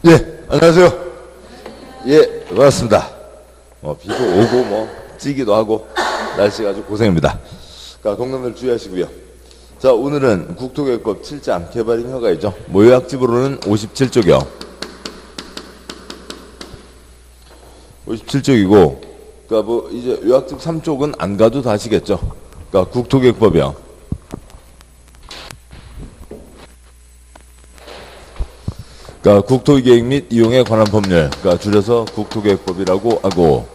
예, 안녕하세요. 예, 반갑습니다. 비도 오고 찌기도 하고 날씨가 아주 고생입니다. 그러니까 동남들 주의하시고요. 자, 오늘은 국토교육법 7장 개발인 허가이죠. 요약집으로는 57쪽이요. 57쪽이고, 그러니까 이제 요약집 3쪽은 안 가도 다 아시겠죠. 그러니까 국토교육법이요. 그러니까 국토계획 및 이용에 관한 법률, 그러니까 줄여서 국토계획법이라고 하고,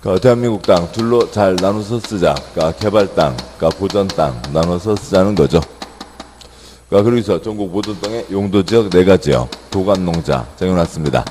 그러니까 대한민국 땅 둘로 잘 나눠서 쓰자. 그러니까 개발 땅, 그러니까 보전 땅 나눠서 쓰자는 거죠. 그러니까 그러기서 전국 모든 땅의 용도 지역 4가지요. 도간 농자 정해놨습니다.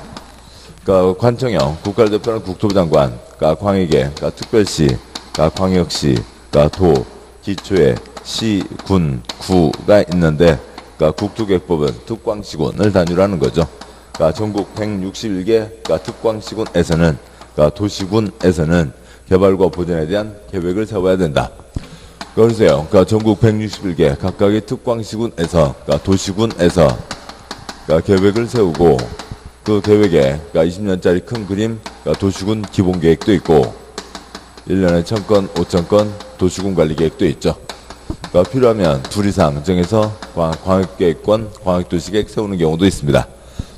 그러니까 관청형, 국가를 대표하는 국토부 장관, 그러니까 광역에, 그러니까 특별시, 그러니까 광역시, 그러니까 도, 기초에 시, 군, 구가 있는데, 그러니까 국토계획법은 특광시군을 단위로 하는 거죠. 그러니까 전국 161개 그러니까 특광시군에서는, 그러니까 도시군에서는 개발과 보전에 대한 계획을 세워야 된다. 그러세요. 그러니까 전국 161개 각각의 특광시군에서, 그러니까 도시군에서, 그러니까 계획을 세우고, 그 계획에, 그러니까 20년짜리 큰 그림, 그러니까 도시군 기본계획도 있고, 1년에 1000건, 5000건 도시군 관리계획도 있죠. 그러니까 필요하면 둘 이상 정해서 광역계획권, 광역도시계획 세우는 경우도 있습니다.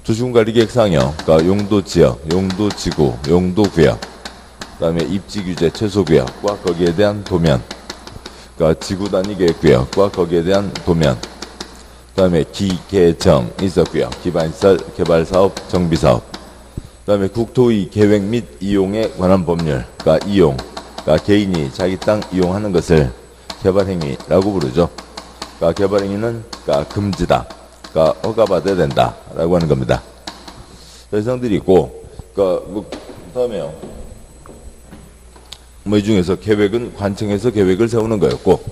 도시군관리계획 사항이요. 그러니까 용도지역, 용도지구, 용도구역, 그 다음에 입지규제 최소구역과 거기에 대한 도면, 그러니까 지구단위계획구역과 거기에 대한 도면, 그 다음에 기계정 인서구역, 기반시설, 개발사업, 정비사업, 그 다음에 국토의 계획 및 이용에 관한 법률, 그러니까 이용, 그러니까 개인이 자기 땅 이용하는 것을 개발행위라고 부르죠. 그러니까 개발행위는 그러니까 금지다. 그러니까 허가받아야 된다라고 하는 겁니다. 대상들이 있고, 그러니까 다음에요. 이 중에서 계획은 관청에서 계획을 세우는 거였고,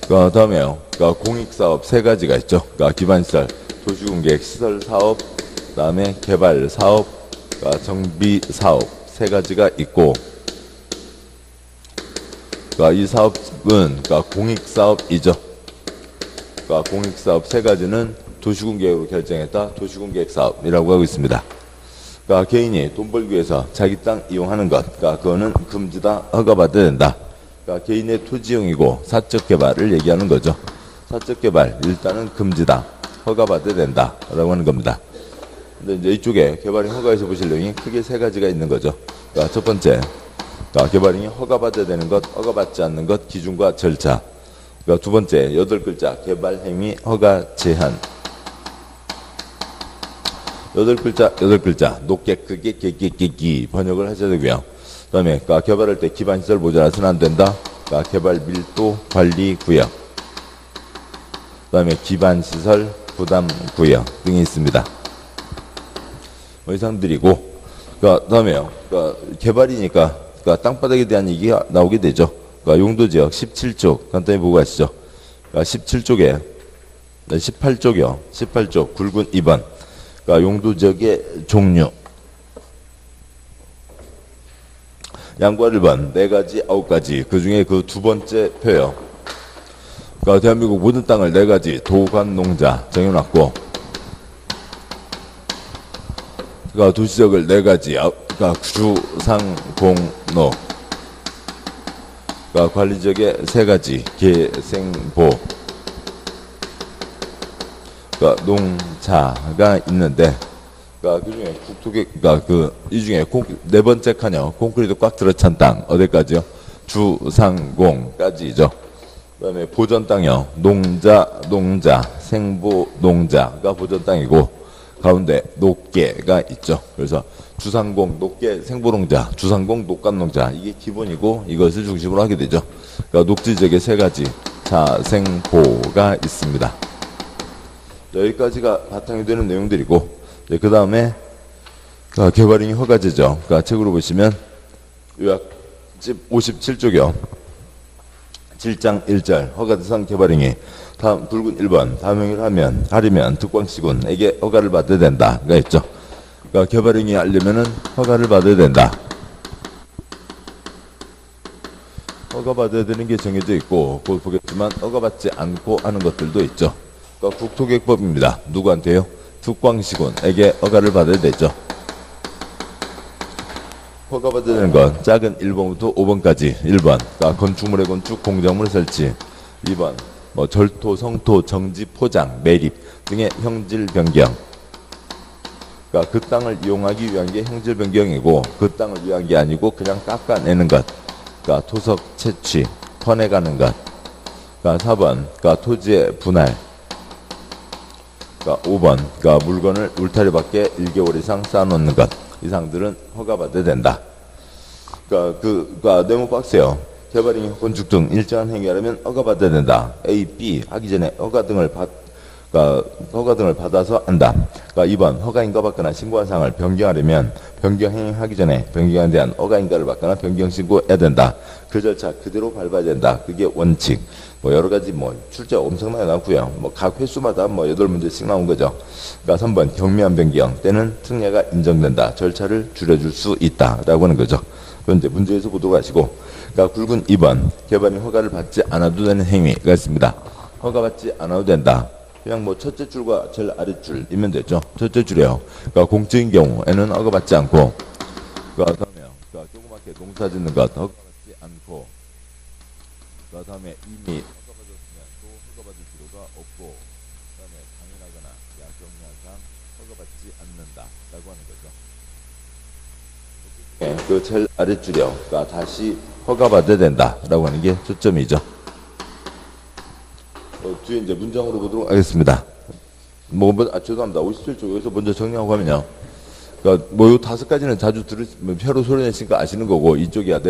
그러니까 다음에요. 그러니까 공익사업 3가지가 있죠. 그러니까 기반시설, 도시군계획 시설사업, 그다음에 개발사업, 그러니까 정비사업 3가지가 있고, 그러니까 이 사업은 그러니까 공익사업이죠. 그러니까 공익사업 3가지는 도시군계획으로 결정했다. 도시군계획사업이라고 하고 있습니다. 그러니까 개인이 돈 벌기 위해서 자기 땅 이용하는 것, 그러니까 그거는 금지다. 허가받아야 된다. 그러니까 개인의 토지용이고 사적 개발을 얘기하는 거죠. 사적 개발 일단은 금지다. 허가받아야 된다라고 하는 겁니다. 근데 이제 이쪽에 개발행 허가에서 보실 내용이 크게 3가지가 있는 거죠. 그러니까 첫 번째, 그러니까 개발행위 허가받아야 되는 것, 허가받지 않는 것, 기준과 절차. 그러니까 두 번째, 8글자 개발행위 허가 제한. 8글자 높게 크게 끼끼끼끼 번역을 하셔야 되고요. 그 다음에 그러니까 개발할 때 기반시설 모자라서는 안 된다. 그러니까 개발 밀도 관리 구역, 그 다음에 기반시설 부담 구역 등이 있습니다. 이상들이고, 그러니까 다음에요. 그러니까 개발이니까 그러니까 땅바닥에 대한 얘기가 나오게 되죠. 그러니까 용도지역 17쪽 간단히 보고 가시죠. 그러니까 17쪽에 18쪽이요. 18쪽 굵은 2번. 그러니까 용도지역의 종류. 양과 1번 4가지, 9가지. 그 중에 그 두 번째 표요. 그러니까 대한민국 모든 땅을 4가지 도관농자 정해놨고, 그러니까 도시지역을 4가지, 그러니까 주상공로, 그러니까 관리지역의 3가지, 계생보, 그러니까 농자가 있는데, 그러니까 그 중에 그러니까 이 중에 4번째 칸이요. 콘크리트 꽉 들어찬 땅, 어디까지요? 주상공까지죠. 그 다음에 보전 땅이요. 농자, 생보 농자가 보전 땅이고, 가운데 녹계가 있죠. 그래서 주상공, 녹계, 생보농자, 주상공, 녹감농자, 이게 기본이고 이것을 중심으로 하게 되죠. 그러니까 녹지지역의 3가지 자생보가 있습니다. 여기까지가 바탕이 되는 내용들이고, 그 다음에 개발행위 허가제죠. 그러니까 책으로 보시면 요약집 57쪽이요. 7장 1절 허가대상 개발행위 다음 붉은 1번 다음 행위를 하려면 특광시군에게 허가를 받아야 된다가 있죠. 그러니까 개발행위 하려면은 허가를 받아야 된다. 허가받아야 되는 게 정해져 있고, 곧 보겠지만 허가받지 않고 하는 것들도 있죠. 그러니까 국토계획법입니다. 누구한테요? 특광시군에게 허가를 받아야 되죠. 허가받아야 되는 건 작은 1번부터 5번까지. 1번, 그러니까 건축물의 건축, 공작물 설치. 2번, 뭐 절토, 성토, 정지, 포장, 매립 등의 형질 변경. 그러니까 그 땅을 이용하기 위한 게 형질 변경이고, 그 땅을 위한 게 아니고 그냥 깎아내는 것. 그러니까 토석 채취, 퍼내가는 것. 그러니까 4번, 그러니까 토지의 분할. 그러니까 5번, 그러니까 물건을 울타리 밖에 1개월 이상 쌓아놓는 것. 이상들은 허가받아야 된다. 그러니까 네모 박스요. 개발인 건축 등 일정한 행위하려면 허가받아야 된다. A, B 하기 전에 허가 등을 받아서 한다. 그러니까 2번, 허가인가 받거나 신고한 사항을 변경하려면 변경 행위하기 전에 변경에 대한 허가인가를 받거나 변경 신고해야 된다. 그 절차 그대로 밟아야 된다. 그게 원칙. 뭐 여러 가지 뭐 출제 엄청나게 나왔고요. 뭐 각 횟수마다 뭐 8문제씩 나온 거죠. 그러니까 3번, 경미한 변경 때는 특례가 인정된다. 절차를 줄여줄 수 있다라고 하는 거죠. 그건 이제 문제에서 보도록 하시고, 그러니까 굵은 2번, 개발인 허가를 받지 않아도 되는 행위가 있습니다. 허가받지 않아도 된다. 그냥 뭐 첫째 줄과 제일 아랫줄이면 되죠. 첫째 줄이요. 그러니까 공적인 경우에는 허가받지 않고, 그러니까 다음에 조그맣게 농사 짓는 것 허가받지 않고, 그 다음에 이미 허가받았으면 또 허가받을 필요가 없고, 그 다음에 강인하거나 야경야상 허가받지 않는다라고 하는 거죠. 그 제일 아랫줄이요. 그러니까 다시 허가받아야 된다라고 하는 게 초점이죠. 뒤에 이제 문장으로 보도록 하겠습니다. 죄송합니다. 57쪽 여기서 먼저 정리하고 하면요. 그러니까 요 5가지는 자주 표로 소리냈으니까 아시는 거고, 이쪽이야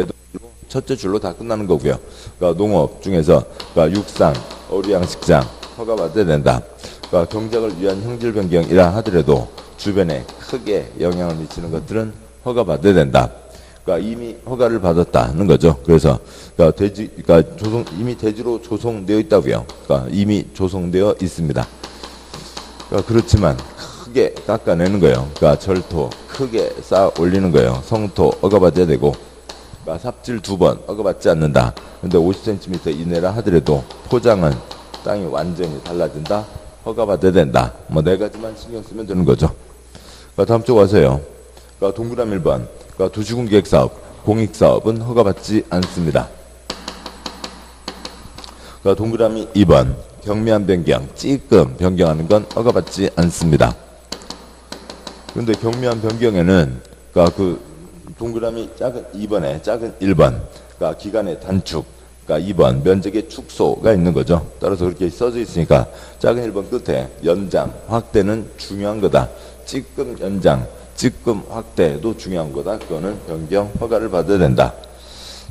첫째 줄로 다 끝나는 거고요. 그러니까 농업 중에서 그러니까 육상, 어류양식장 허가받아야 된다. 그러니까 경작을 위한 형질 변경이라 하더라도 주변에 크게 영향을 미치는 것들은 허가받아야 된다. 그러니까 이미 허가를 받았다는 거죠. 그래서 그러니까 이미 대지로 조성되어 있다고요. 그러니까 이미 조성되어 있습니다. 그러니까 그렇지만 크게 깎아내는 거예요. 그러니까 절토 크게 쌓아 올리는 거예요. 성토 허가받아야 되고, 그러니까 삽질 2번 허가받지 않는다. 근데 50cm 이내라 하더라도 포장은 땅이 완전히 달라진다. 허가받아야 된다. 뭐 4가지만 신경 쓰면 되는 거죠. 그러니까 다음 쪽 와서요. 그러니까 동그라미 1번. 그러니까 도시군 계획사업, 공익사업은 허가받지 않습니다. 그러니까 동그라미 2번. 경미한 변경, 찌끔 변경하는 건 허가받지 않습니다. 그런데 경미한 변경에는 그러니까 동그라미 작은 2번에 작은 1번, 그러니까 기간의 단축, 그러니까 2번 면적의 축소가 있는 거죠. 따라서 그렇게 써져 있으니까 작은 1번 끝에 연장, 확대는 중요한 거다. 찌끔 연장, 찌끔 확대도 중요한 거다. 그거는 변경 허가를 받아야 된다.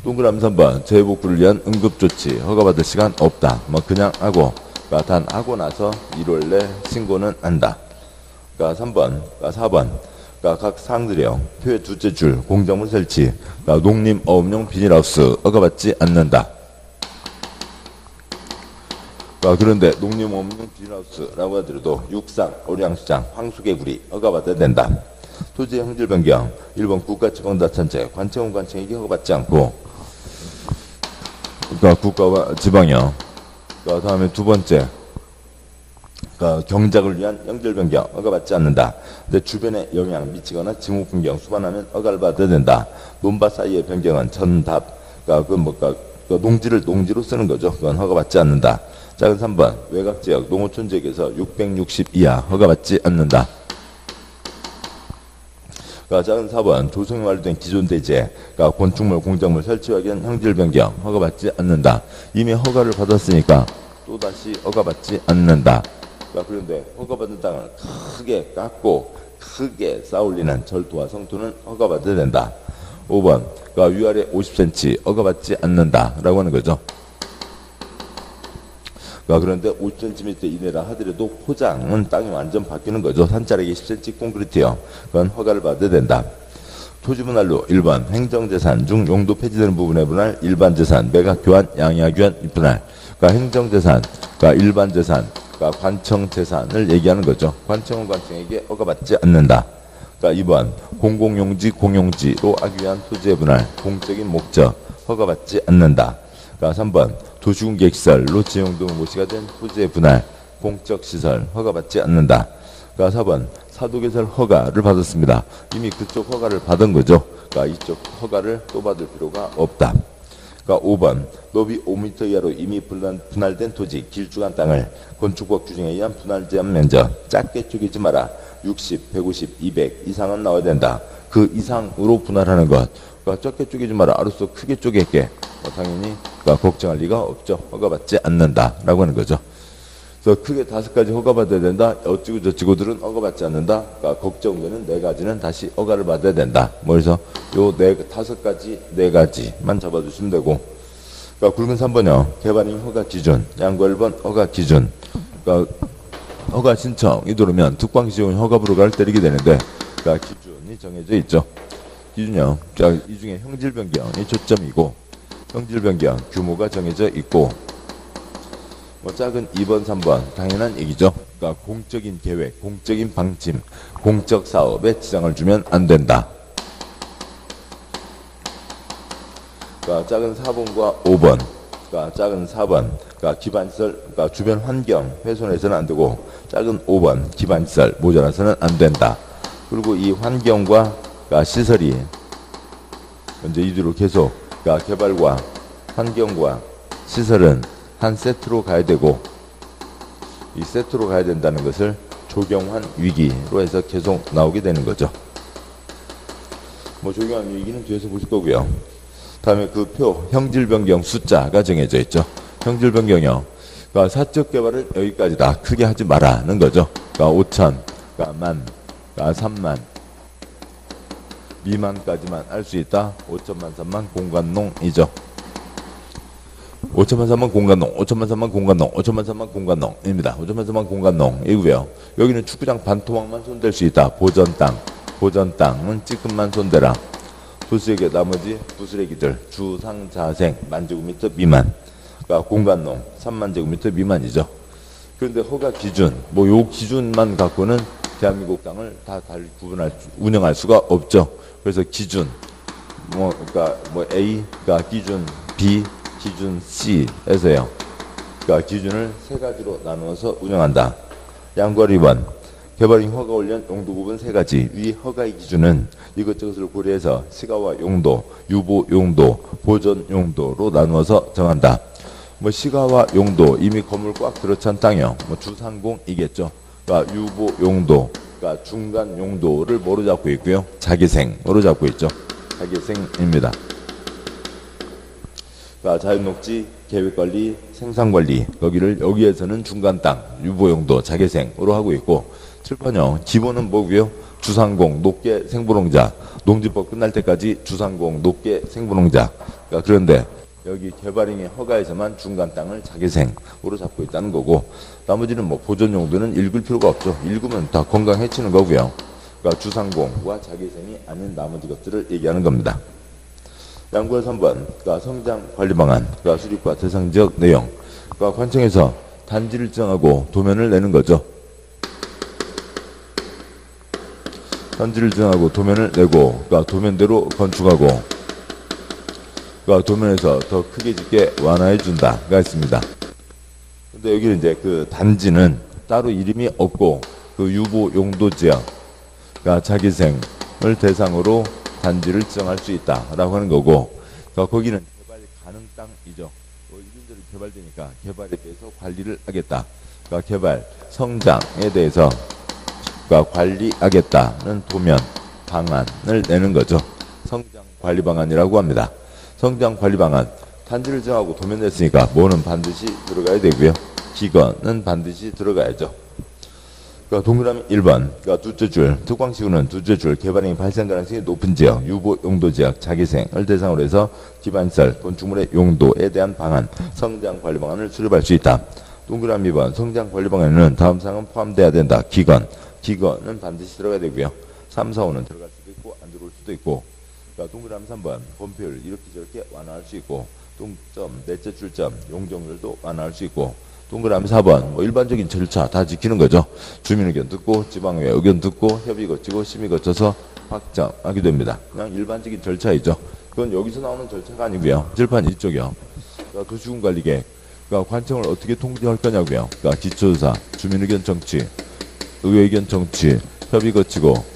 동그라미 3번, 재해복구를 위한 응급조치 허가받을 시간 없다. 뭐 그냥 하고, 그러니까 단 하고 나서 1월 내 신고는 한다. 그러니까 3번, 그러니까 4번, 그러니까 각 사항들이요. 표의 둘째 줄, 공작물 설치, 그러니까 농림 어업용 비닐하우스 허가받지 않는다. 그런데 농림 어업용 비닐하우스라고 하더라도 육상, 어류양식장, 황수개구리 허가받아야 된다. 토지의 형질 변경, 1번 국가지방자치단체, 관청원 관청에게 허가받지 않고, 그러니까 국가와 지방이요. 그러니까 다음에 2번째, 그러니까 경작을 위한 형질 변경 허가받지 않는다. 근데 주변에 영향 미치거나 지목 변경 수반하면 허가를 받아야 된다. 논밭 사이의 변경은 전답, 그러니까 농지로 쓰는 거죠. 그건 허가받지 않는다. 작은 3번, 외곽지역, 농어촌 지역에서 660 이하 허가받지 않는다. 작은 4번, 조성이 완료된 기존 대지에 건축물, 공작물 설치하기 위한 형질 변경 허가받지 않는다. 이미 허가를 받았으니까 또다시 허가받지 않는다. 그런데 허가받은 땅을 크게 깎고 크게 쌓아올리는 절도와 성토는 허가받아야 된다. 5번, 위아래 50cm 허가받지 않는다라고 하는 거죠. 그런데 50cm 이내라 하더라도 포장은 땅이 완전 바뀌는 거죠. 산자락이 10cm 콘크리트요. 그건 허가를 받아야 된다. 토지 분할로 1번, 행정재산 중 용도 폐지되는 부분의 분할, 일반재산, 매각교환, 양야교환 분할. 행정재산, 일반재산, 관청재산을 얘기하는 거죠. 관청은 관청에게 허가받지 않는다. 그러니까 2번 공공용지 공용지로 하기 위한 토지의 분할 공적인 목적 허가받지 않는다. 그러니까 3번 도시공객시설로 지용 등 모시가 된 토지의 분할 공적시설 허가받지 않는다. 그러니까 4번 사도개설 허가를 받았습니다. 이미 그쪽 허가를 받은 거죠. 그러니까 이쪽 허가를 또 받을 필요가 없다. 그러니까 5번 높이 5m 이하로 이미 분할된 토지 길쭉한 땅을 건축법 규정에 의한 분할 제한 면적 작게 쪼개지 마라. 60, 150, 200 이상은 나와야 된다. 그 이상으로 분할하는 것. 그러니까 적게 쪼개지 마라. 알았어. 크게 쪼갤게. 당연히 그러니까 걱정할 리가 없죠. 허가받지 않는다라고 하는 거죠. 그래서 크게 5가지 허가받아야 된다. 어찌고 저찌고들은 허가받지 않는다. 그러니까 걱정되는 4가지는 다시 허가를 받아야 된다. 뭐 그래서 요 5가지, 4가지만 잡아주시면 되고. 그러니까 굵은 3번이요. 개발인 허가 기준, 양구 1번 허가 기준. 그러니까 허가 신청이 들어오면 특광시용 허가부로가를 때리게 되는데, 그러니까 기준이 정해져 있죠. 기준이요. 자, 이 중에 형질 변경이 초점이고, 형질 변경 규모가 정해져 있고. 뭐 작은 2번, 3번 당연한 얘기죠. 그러니까 공적인 계획, 공적인 방침, 공적 사업에 지장을 주면 안 된다. 그러니까 작은 4번과 5번, 그러니까 작은 4번, 그러니까 기반시설, 그러니까 주변 환경 훼손해서는 안 되고, 작은 5번 기반시설 모자라서는 안 된다. 그리고 이 환경과 그러니까 시설이 이제 이대로 계속, 그러니까 개발과 환경과 시설은 한 세트로 가야 되고, 이 세트로 가야 된다는 것을 조경환 위기로 해서 계속 나오게 되는 거죠. 뭐 조경환 위기는 뒤에서 보실 거고요. 다음에 그 표 형질 변경 숫자가 정해져 있죠. 형질 변경이요. 그러니까 사적 개발을 여기까지다. 크게 하지 마라는 거죠. 그러니까 5천, 그러니까 만, 그러니까 3만 미만까지만 할 수 있다. 5천만 3만 공간농이죠. 5천만 3만 공간농, 5천만 3만 공간농, 5천만 3만 공간농입니다. 5천만 3만 공간농이고요. 여기는 축구장 반토막만 손댈 수 있다. 보전 땅은 찌끔만 손대라. 도시에게 나머지 부스레기들 주상자생 만제곱미터 미만. 그러니까 공간농 3만 제곱미터 미만이죠. 그런데 허가 기준, 뭐 요 기준만 갖고는 대한민국 땅을 다 달리 운영할 수가 없죠. 그래서 기준, 그러니까 A, 그러니까 기준 B, 기준 C에서요. 그러니까 기준을 3가지로 나누어서 운영한다. 양구 1번 개발인 허가 관련 용도 부분 3가지. 위 허가의 기준은 이것저것을 고려해서 시가와 용도, 유보 용도, 보전 용도로 나누어서 정한다. 뭐 시가와 용도 이미 건물 꽉 들어찬 땅이요. 뭐 주상공이겠죠. 그러니까 유보 용도, 그러니까 중간 용도를 뭐로 잡고 있고요. 자기생으로 잡고 있죠. 자기생입니다. 그러니까 자연녹지, 계획관리, 생산관리 여기에서는 중간 땅, 유보용도, 자개생으로 하고 있고 7번요. 기본은 뭐고요? 주상공, 녹계, 생분홍자. 농지법 끝날 때까지 주상공, 녹계, 생분홍자. 그러니까 그런데 여기 개발인의 허가에서만 중간 땅을 자개생으로 잡고 있다는 거고 나머지는 뭐 보존 용도는 읽을 필요가 없죠. 읽으면 다 건강 해치는 거고요. 그러니까 주상공과 자개생이 아닌 나머지 것들을 얘기하는 겁니다. 양구의 3번, 그러니까 성장 관리 방안, 그러니까 수립과 대상지역 내용, 그러니까 관청에서 단지를 정하고 도면을 내는 거죠. 단지를 정하고 도면을 내고, 그러니까 도면대로 건축하고, 그러니까 도면에서 더 크게 짓게 완화해 준다가 있습니다. 근데 여기는 이제 그 단지는 따로 이름이 없고 그 유보 용도 지역, 그러니까 자기생을 대상으로 단지를 정할 수 있다라고 하는 거고, 그러니까 거기는 개발 가능 땅이죠. 이런저런 개발되니까 개발에 대해서 관리를 하겠다. 그러니까 개발 성장에 대해서 그러니까 관리하겠다는 도면 방안을 내는 거죠. 성장 관리 방안이라고 합니다. 성장 관리 방안, 단지를 정하고 도면 냈으니까 뭐는 반드시 들어가야 되고요. 기건은 반드시 들어가야죠. 그러니까 동그라미 1번, 그러니까 두째 줄, 특광시구는 두째 줄, 개발행위 발생 가능성이 높은 지역, 유보 용도 지역, 자기생을 대상으로 해서 기반시설, 건축물의 용도에 대한 방안, 성장 관리 방안을 수립할 수 있다. 동그라미 2번, 성장 관리 방안에는 다음 사항은 포함돼야 된다. 기건은 반드시 들어가야 되고요. 3, 4, 5는 들어갈 수도 있고 안 들어올 수도 있고. 그러니까 동그라미 3번, 범표율 이렇게 저렇게 완화할 수 있고, 동점, 넷째 출점, 용적률도 완화할 수 있고 동그라미 4번 뭐 일반적인 절차 다 지키는 거죠. 주민 의견 듣고 지방의회 의견 듣고 협의 거치고 심의 거쳐서 확정하게 됩니다. 그냥 일반적인 절차이죠. 그건 여기서 나오는 절차가 아니고요. 질판 이쪽이요. 그러니까 도시군관리계획, 그러니까 관청을 어떻게 통제할 거냐고요. 그러니까 기초조사, 주민 의견 정치, 의회 의견 정치, 협의 거치고 거쳐서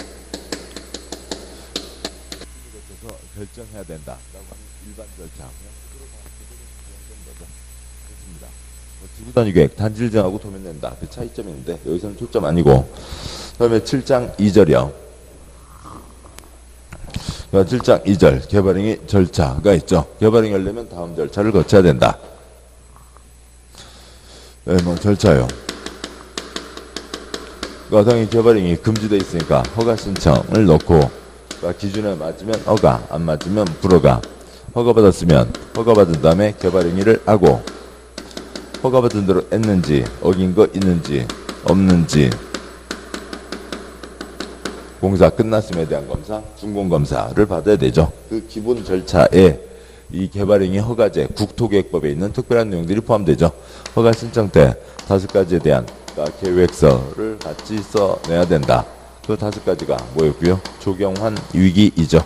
결정해야 된다라고 하는 일반 절차. 지구단위계획 단지를 정하고 도면 낸다. 그 차이점이 있는데 여기서는 초점 아니고. 그다음에 7장 2절이요. 7장 2절 개발행위 절차가 있죠. 개발행위 하려면 다음 절차를 거쳐야 된다. 네, 뭐 절차요. 당연히 개발행위 금지되어 있으니까 허가 신청을 넣고 기준에 맞으면 허가, 안 맞으면 불허가. 허가받았으면 허가받은 다음에 개발행위를 하고 허가받은 대로 했는지 어긴 거 있는지 없는지 공사 끝났음에 대한 검사, 준공검사를 받아야 되죠. 그 기본 절차에 이 개발행위 허가제, 국토계획법에 있는 특별한 내용들이 포함되죠. 허가 신청 때 5가지에 대한 계획서를 같이 써내야 된다. 그 5가지가 뭐였고요? 조경환 위기이죠.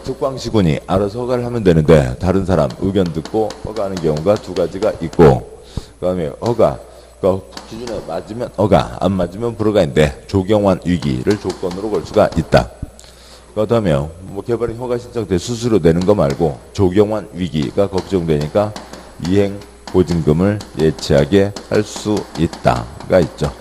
특광시군이 알아서 허가를 하면 되는데 다른 사람 의견 듣고 허가하는 경우가 2가지가 있고, 그 다음에 허가 기준에 맞으면 허가, 안 맞으면 불허가 있는데 조경환 위기를 조건으로 걸 수가 있다. 그 다음에 뭐 개발행 허가 신청 때 수수료 내는 거 말고 조경환 위기가 걱정되니까 이행 보증금을 예치하게 할 수 있다가 있죠.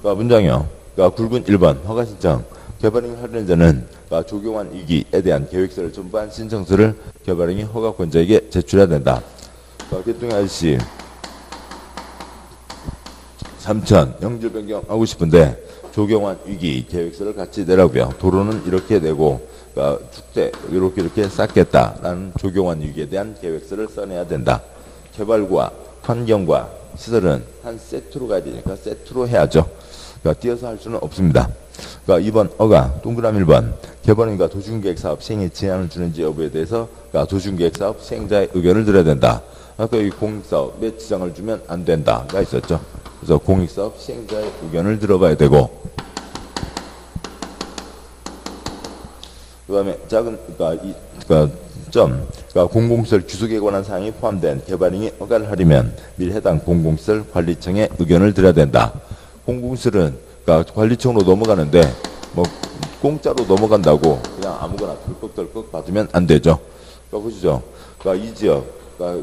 문장이요. 굵은 1번 허가 신청. 개발행위 하려는 자는 조경환 위기에 대한 계획서를 첨부한 신청서를 개발행위 허가권자에게 제출해야 된다. 개통의 아저씨 3천 형질 변경하고 싶은데 조경환 위기 계획서를 같이 내라고요. 도로는 이렇게 내고 축대 이렇게 쌓겠다라는 조경환 위기에 대한 계획서를 써내야 된다. 개발과 환경과 시설은 한 세트로 가야 되니까 세트로 해야죠. 띄어서 할 수는 없습니다. 2번 허가 동그라미 1번 개발행위가 도시계획사업 시행에 제한을 주는지 여부에 대해서 도시계획사업 시행자의 의견을 들어야 된다. 아까 이 공익사업에 지장을 주면 안 된다가 있었죠. 그래서 공익사업 시행자의 의견을 들어봐야 되고, 그 다음에 작은 공공시설 규속에 관한 사항이 포함된 개발행위 허가를 하려면 미리 해당 공공시설 관리청의 의견을 들어야 된다. 공공시설은 관리청으로 넘어가는데 뭐 공짜로 넘어간다고 그냥 아무거나 덜컥덜컥 받으면 안 되죠. 보시죠. 이 지역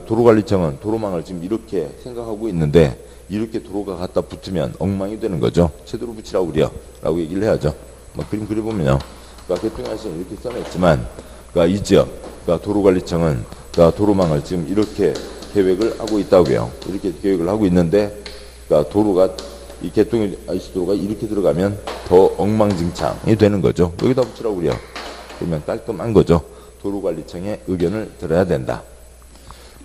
도로관리청은 도로망을 지금 이렇게 생각하고 있는데 이렇게 도로가 갖다 붙으면 엉망이 되는 거죠. 제대로 붙이라고 그래요 라고 얘기를 해야죠. 그림 그려보면요. 개통에서는 이렇게 써냈지만 이 지역 도로관리청은 도로망을 지금 이렇게 계획을 하고 있다고요. 이렇게 계획을 하고 있는데 도로가 이 개통의 IC도로가 이렇게 들어가면 더 엉망진창이 되는 거죠. 여기다 붙이라고 그래요. 그러면 깔끔한 거죠. 도로관리청의 의견을 들어야 된다.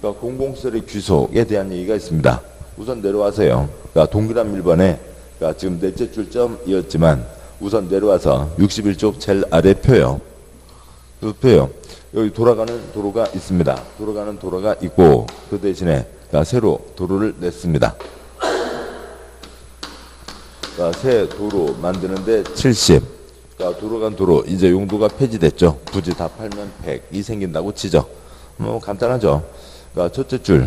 공공시설의 귀속에 대한 얘기가 있습니다. 우선 내려와서요. 동그라미 1번에 지금 넷째 출점이었지만 우선 내려와서 61쪽 제일 아래 표요. 그 표요. 여기 돌아가는 도로가 있습니다. 돌아가는 도로가 있고 그 대신에 새로 도로를 냈습니다. 새 도로 만드는데 70. 도로간 도로 이제 용도가 폐지됐죠. 부지 다 팔면 100이 생긴다고 치죠. 간단하죠. 첫째 줄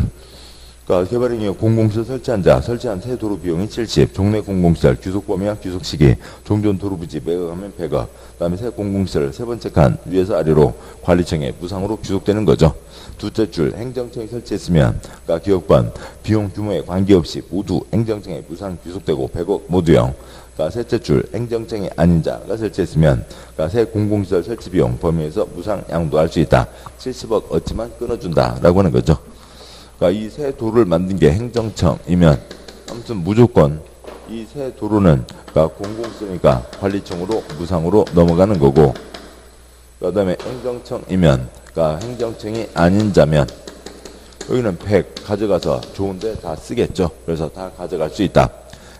개발행위 공공시설 설치한 새 도로 비용이 70. 종래 공공시설 귀속 범위와 귀속 시기 종전 도로 부지 매각하면 100억. 그다음에 새 공공시설 세 번째 칸 위에서 아래로 관리청에 무상으로 귀속되는 거죠. 둘째 줄 행정청이 설치했으면 기업번 비용 규모에 관계없이 모두 행정청에 무상 귀속되고 100억 모두요. 셋째 줄 행정청이 아닌 자가 설치했으면 새 공공시설 설치 비용 범위에서 무상 양도할 수 있다. 70억 얻지만 끊어준다라고 하는 거죠. 이 새 도로를 만든 게 행정청이면 아무튼 무조건 이 새 도로는 공공시설이니까 관리청으로 무상으로 넘어가는 거고, 그 다음에 행정청이면 행정청이 아닌 자면 여기는 100 가져가서 좋은데 다 쓰겠죠. 그래서 다 가져갈 수 있다.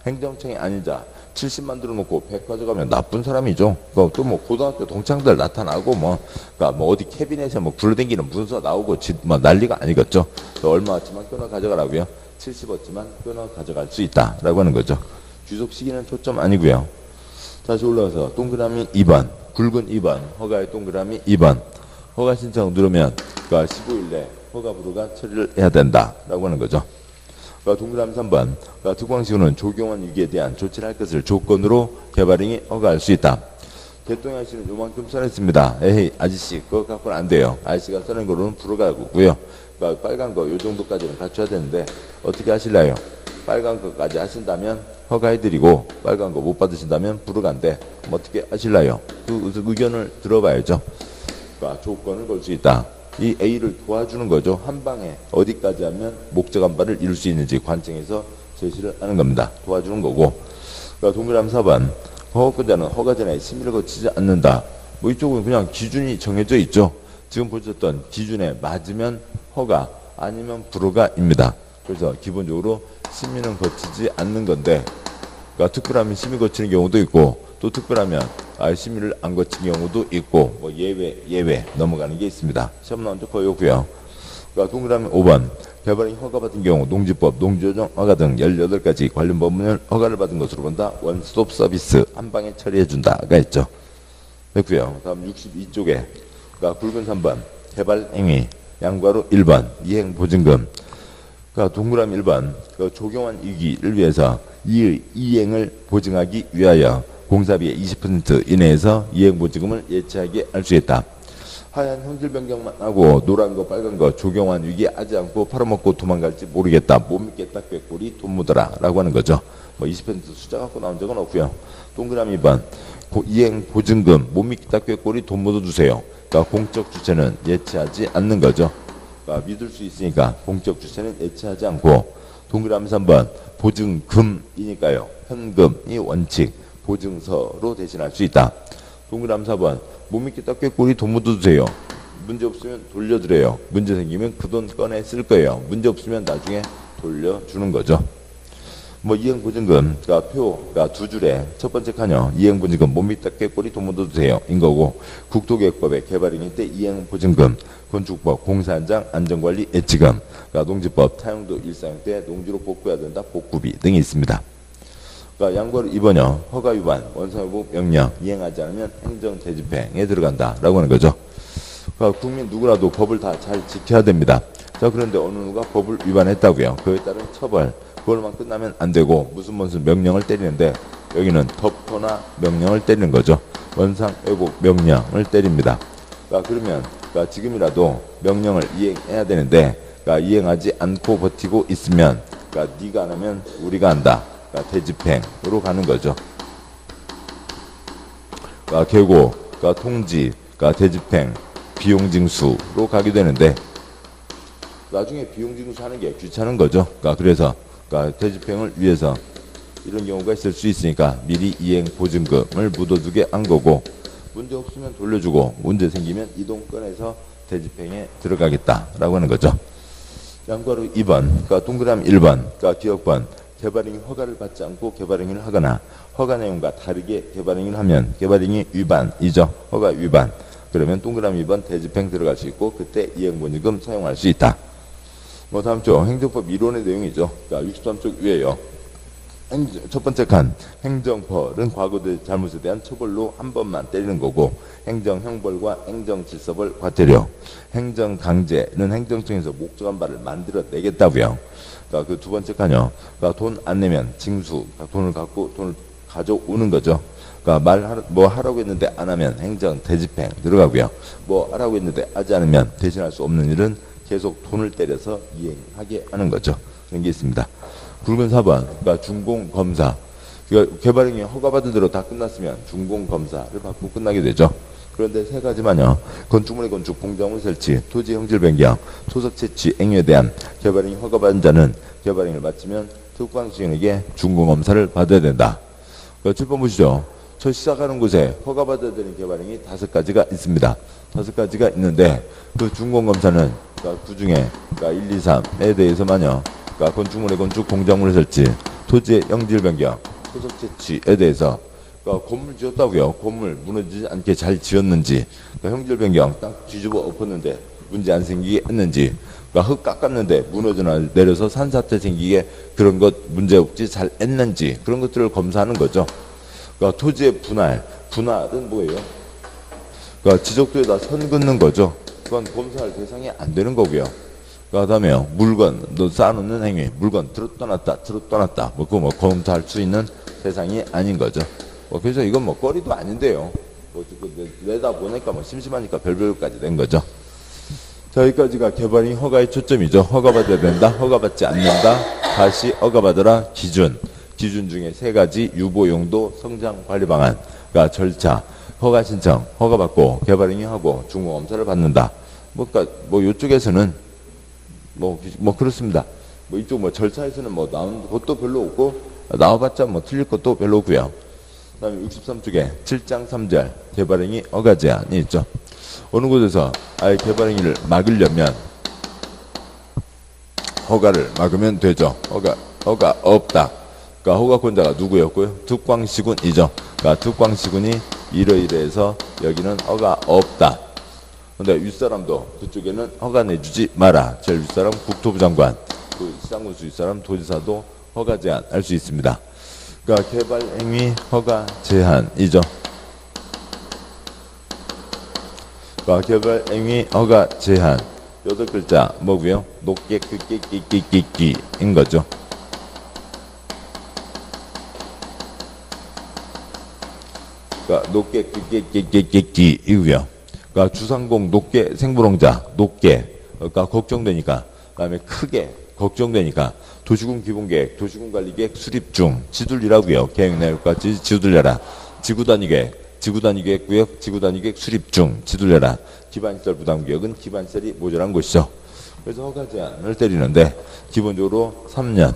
행정청이 아닌 자 70만 들어놓고 100 가져가면 나쁜 사람이죠. 또 뭐 고등학교 동창들 나타나고 그러니까 뭐 어디 캐비넷에 뭐 굴러댕기는 문서 나오고 뭐 난리가 아니겠죠. 얼마였지만 끊어 가져가라고요. 70원지만 끊어 가져갈 수 있다라고 하는 거죠. 귀속 시기는 초점 아니고요. 다시 올라가서 동그라미 2번, 굵은 2번, 허가의 동그라미 2번. 허가 신청 누르면 15일 내 허가 부로가 처리를 해야 된다라고 하는 거죠. 동그라미 3번, 특광시효는 조경원 위기에 대한 조치를 할 것을 조건으로 개발행위 허가할 수 있다. 개똥이 아저씨는 요만큼 써냈습니다. 에헤이 아저씨 그거 갖고는 안 돼요. 아저씨가 써낸 거로는 불허가고요. 빨간 거 요 정도까지는 갖춰야 되는데 어떻게 하실래요? 빨간 거까지 하신다면 허가해드리고 빨간 거 못 받으신다면 불허가인데 어떻게 하실래요? 그 의견을 들어봐야죠. 조건을 걸 수 있다. 이 A를 도와주는 거죠. 한 방에 어디까지 하면 목적한 바를 이룰 수 있는지 관청에서 제시를 하는 겁니다. 도와주는 거고. 동그라미 4번. 허가권자는 허가 전에 심의를 거치지 않는다. 뭐 이쪽은 그냥 기준이 정해져 있죠. 지금 보셨던 기준에 맞으면 허가, 아니면 불허가입니다. 그래서 기본적으로 심의는 거치지 않는 건데, 특별하면 심의 거치는 경우도 있고, 또 특별하면 심의를 안 거친 경우도 있고, 뭐 예외 넘어가는 게 있습니다. 시험 나온 적 거의 없고요. 동그라미 5번. 개발행위 허가받은 경우 농지법, 농지조정 허가 등 18가지 관련 법문을 허가를 받은 것으로 본다. 원스톱 서비스 한 방에 처리해준다가 있죠. 됐고요. 다음 62쪽에 굵은 3번 개발행위 양과로 1번 이행보증금. 동그라미 1번 조경환 위기를 위해서 이행을 보증하기 위하여 공사비의 20% 이내에서 이행보증금을 예치하게 할 수 있다. 하얀 형질 변경만 하고 노란 거 빨간 거 조경환 위기 하지 않고 팔아먹고 도망갈지 모르겠다. 못 믿겠다. 꾀꼬리 돈 묻어라 라고 하는 거죠. 뭐 20% 숫자 갖고 나온 적은 없고요. 동그라미 2번 이행 보증금 못 믿겠다. 꾀꼬리 돈 묻어주세요. 공적 주체는 예치하지 않는 거죠. 믿을 수 있으니까 공적 주체는 예치하지 않고. 동그라미 3번 보증금이니까요. 현금이 원칙 보증서로 대신할 수 있다. 동그라미 4번 못 믿겠다. 꾀꼬리 돈 묻어주세요. 문제 없으면 돌려드려요. 문제 생기면 그 돈 꺼내 쓸 거예요. 문제 없으면 나중에 돌려주는 거죠. 뭐 이행보증금 표 두 줄에 첫 번째 칸이요. 이행보증금 못 믿겠다. 꾀꼬리 돈 묻어주세요 인 거고, 국토계획법의 개발행위 때 이행보증금, 건축법 공사현장 안전관리 예치금, 농지법 타용도 일사용 때 농지로 복구해야 된다. 복구비 등이 있습니다. 양과로 2번이요. 허가 위반, 원상회복 명령 이행하지 않으면 행정 재집행에 들어간다라고 하는 거죠. 국민 누구라도 법을 다 잘 지켜야 됩니다. 그런데 어느 누가 법을 위반했다고요. 그에 따른 처벌, 그걸만 끝나면 안 되고 무슨 명령을 때리는데 여기는 덮거나 명령을 때리는 거죠. 원상회복 명령을 때립니다. 그러면 지금이라도 명령을 이행해야 되는데 이행하지 않고 버티고 있으면 네가 안 하면 우리가 한다. 대집행으로 가는 거죠. 계고, 통지, 대집행, 비용징수로 가게 되는데 나중에 비용징수 하는 게 귀찮은 거죠. 그래서 대집행을 위해서 이런 경우가 있을 수 있으니까 미리 이행 보증금을 묻어두게 한 거고, 문제 없으면 돌려주고 문제 생기면 이 돈 꺼내서 대집행에 들어가겠다라고 하는 거죠. 양과로 2번, 동그라미 1번, 기억번 개발행위 허가를 받지 않고 개발행위를 하거나 허가 내용과 다르게 개발행위를 하면 개발행위 위반이죠. 허가 위반. 그러면 동그라미 2번 대집행 들어갈 수 있고 그때 이행보증금 사용할 수 있다. 뭐 다음 쪽 행정법 이론의 내용이죠. 63쪽 위에요. 첫 번째 칸 행정벌은 과거의 잘못에 대한 처벌로 한 번만 때리는 거고, 행정형벌과 행정질서벌 과태료, 행정강제는 행정청에서 목적한 바를 만들어내겠다고요. 그 두 번째 칸이요. 돈 안 내면 징수, 돈을 가져오는 거죠. 뭐 하라고 했는데 안 하면 행정 대집행 들어가고요. 뭐 하라고 했는데 하지 않으면 대신할 수 없는 일은 계속 돈을 때려서 이행하게 하는 거죠. 그런 게 있습니다. 굵은 4번, 준공검사. 개발행위 허가받은 대로 다 끝났으면 준공검사를 받고 끝나게 되죠. 그런데 세 가지만요. 건축물의 건축, 공정물 설치, 토지 형질 변경, 토석 채취 행위에 대한 개발행위 허가받은 자는 개발행위를 마치면 특광시행에게 준공검사를 받아야 된다. 7번 보시죠. 저 시작하는 곳에 허가받아야 되는 개발행위 5가지가 있습니다. 5가지가 있는데 그 준공검사는 그 중에 1, 2, 3에 대해서만요. 건축물의 건축, 공작물의 설치, 토지의 형질 변경, 토속 채취에 대해서 그러니까 건물 지었다고요. 건물 무너지지 않게 잘 지었는지, 그러니까 형질 변경 딱 뒤집어 엎었는데 문제 안 생기게 했는지, 그러니까 흙 깎았는데 무너져 내려서 산사태 생기게 그런 것 문제 없이 잘 했는지, 그런 것들을 검사하는 거죠. 그러니까 토지의 분할은 뭐예요? 그러니까 지적도에다 선 긋는 거죠. 그건 검사할 대상이 안 되는 거고요. 그다음에요, 물건 너 쌓아놓는 행위, 물건 들었다 놨다 뭐 그거 뭐 검사할 수 있는 대상이 아닌 거죠. 그래서 이건 뭐 거리도 아닌데요. 내다 보니까 뭐 심심하니까 별별까지 된 거죠. 자, 여기까지가 개발인 허가의 초점이죠. 허가받아야 된다, 허가받지 않는다, 다시 허가받으라, 기준 중에 세 가지: 유보, 용도, 성장 관리 방안. 그러니까 절차, 허가 신청, 허가받고 개발인이 하고 중공검사를 받는다. 그러니까 이쪽에서는 뭐 그렇습니다. 이쪽 절차에서는 나온 것도 별로 없고, 나와봤자 틀릴 것도 별로 없고요. 그 다음에 63쪽에 7장 3절 개발행위 허가 제한이 있죠. 어느 곳에서 아예 개발행위를 막으려면 허가를 막으면 되죠. 허가 없다. 그러니까 허가권자가 누구였고요? 특광시군이죠. 그러니까 특광시군이 이러이러해서 여기는 허가 없다. 근데 윗사람도 그쪽에는 허가 내주지 마라. 제일 윗사람 국토부 장관, 그 시장군수 윗사람 도지사도 허가 제한할 수 있습니다. 그러니까 개발행위 허가 제한이죠. 그러니까 개발행위 허가 제한 8글자 뭐고요? 높게 크게 끼끼끼끼인 거죠. 그러니까 높게 크게 끼끼끼끼이고요. 그러니까 주상공 높게 생물홍자 높게, 그러니까 걱정되니까, 그다음에 크게 걱정되니까 도시군 기본계획, 도시군 관리계획 수립 중, 지둘리라고요. 계획 내역까지 지둘려라. 지구단위 계획, 지구단위 계획 수립 중, 지둘려라. 기반시설 부담구역은 기반시설이 모자란 곳이죠. 그래서 허가 제한을 때리는데 기본적으로 3년,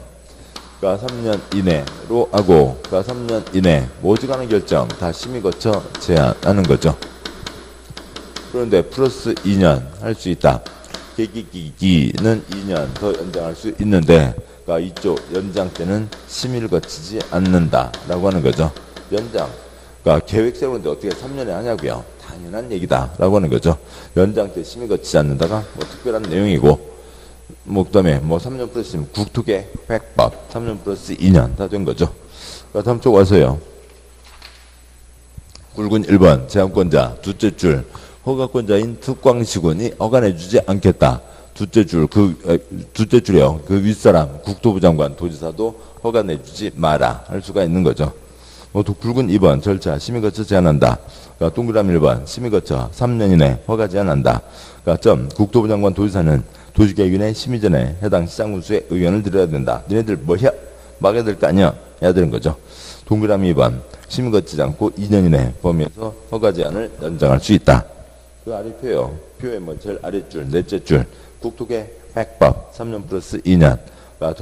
그러니까 3년 이내로 하고, 그러니까 3년 이내 어지간한 결정 다 심의 거쳐 제한하는 거죠. 그런데 플러스 2년 할 수 있다. 계기기기는 2년 더 연장할 수 있는데, 그러니까 이쪽 연장 때는 심의를 거치지 않는다라고 하는 거죠. 연장. 그러니까 계획 세우는데 어떻게 3년에 하냐고요. 당연한 얘기다라고 하는 거죠. 연장 때 심의 거치지 않는다가 특별한 내용이고, 그다음에 3년 플러스 국토계획법 3년 플러스 2년 다 된 거죠. 그러니까 다음 쪽 와서요. 굵은 1번 제한권자 둘째 줄 허가권자인 특광시군이 허가내주지 않겠다. 둘째 줄이요. 그 윗사람 국토부 장관 도지사도 허가내주지 마라 할 수가 있는 거죠. 굵은 2번 절차 심의 거쳐 제한한다. 그러니까 동그라미 1번 심의 거쳐 3년 이내 허가 제한한다. 그러니까 국토부 장관 도지사는 도시계획위원회 심의 전에 해당 시장군수의 의견을 드려야 된다. 너네들 막아야 될 거 아니야? 해야 되는 거죠. 동그라미 2번 심의 거치지 않고 2년 이내 범위에서 허가 제한을 연장할 수 있다. 그 아래 표요. 표의 제일 아랫줄, 넷째 줄. 국토계획법 3년 플러스 2년. 그러니까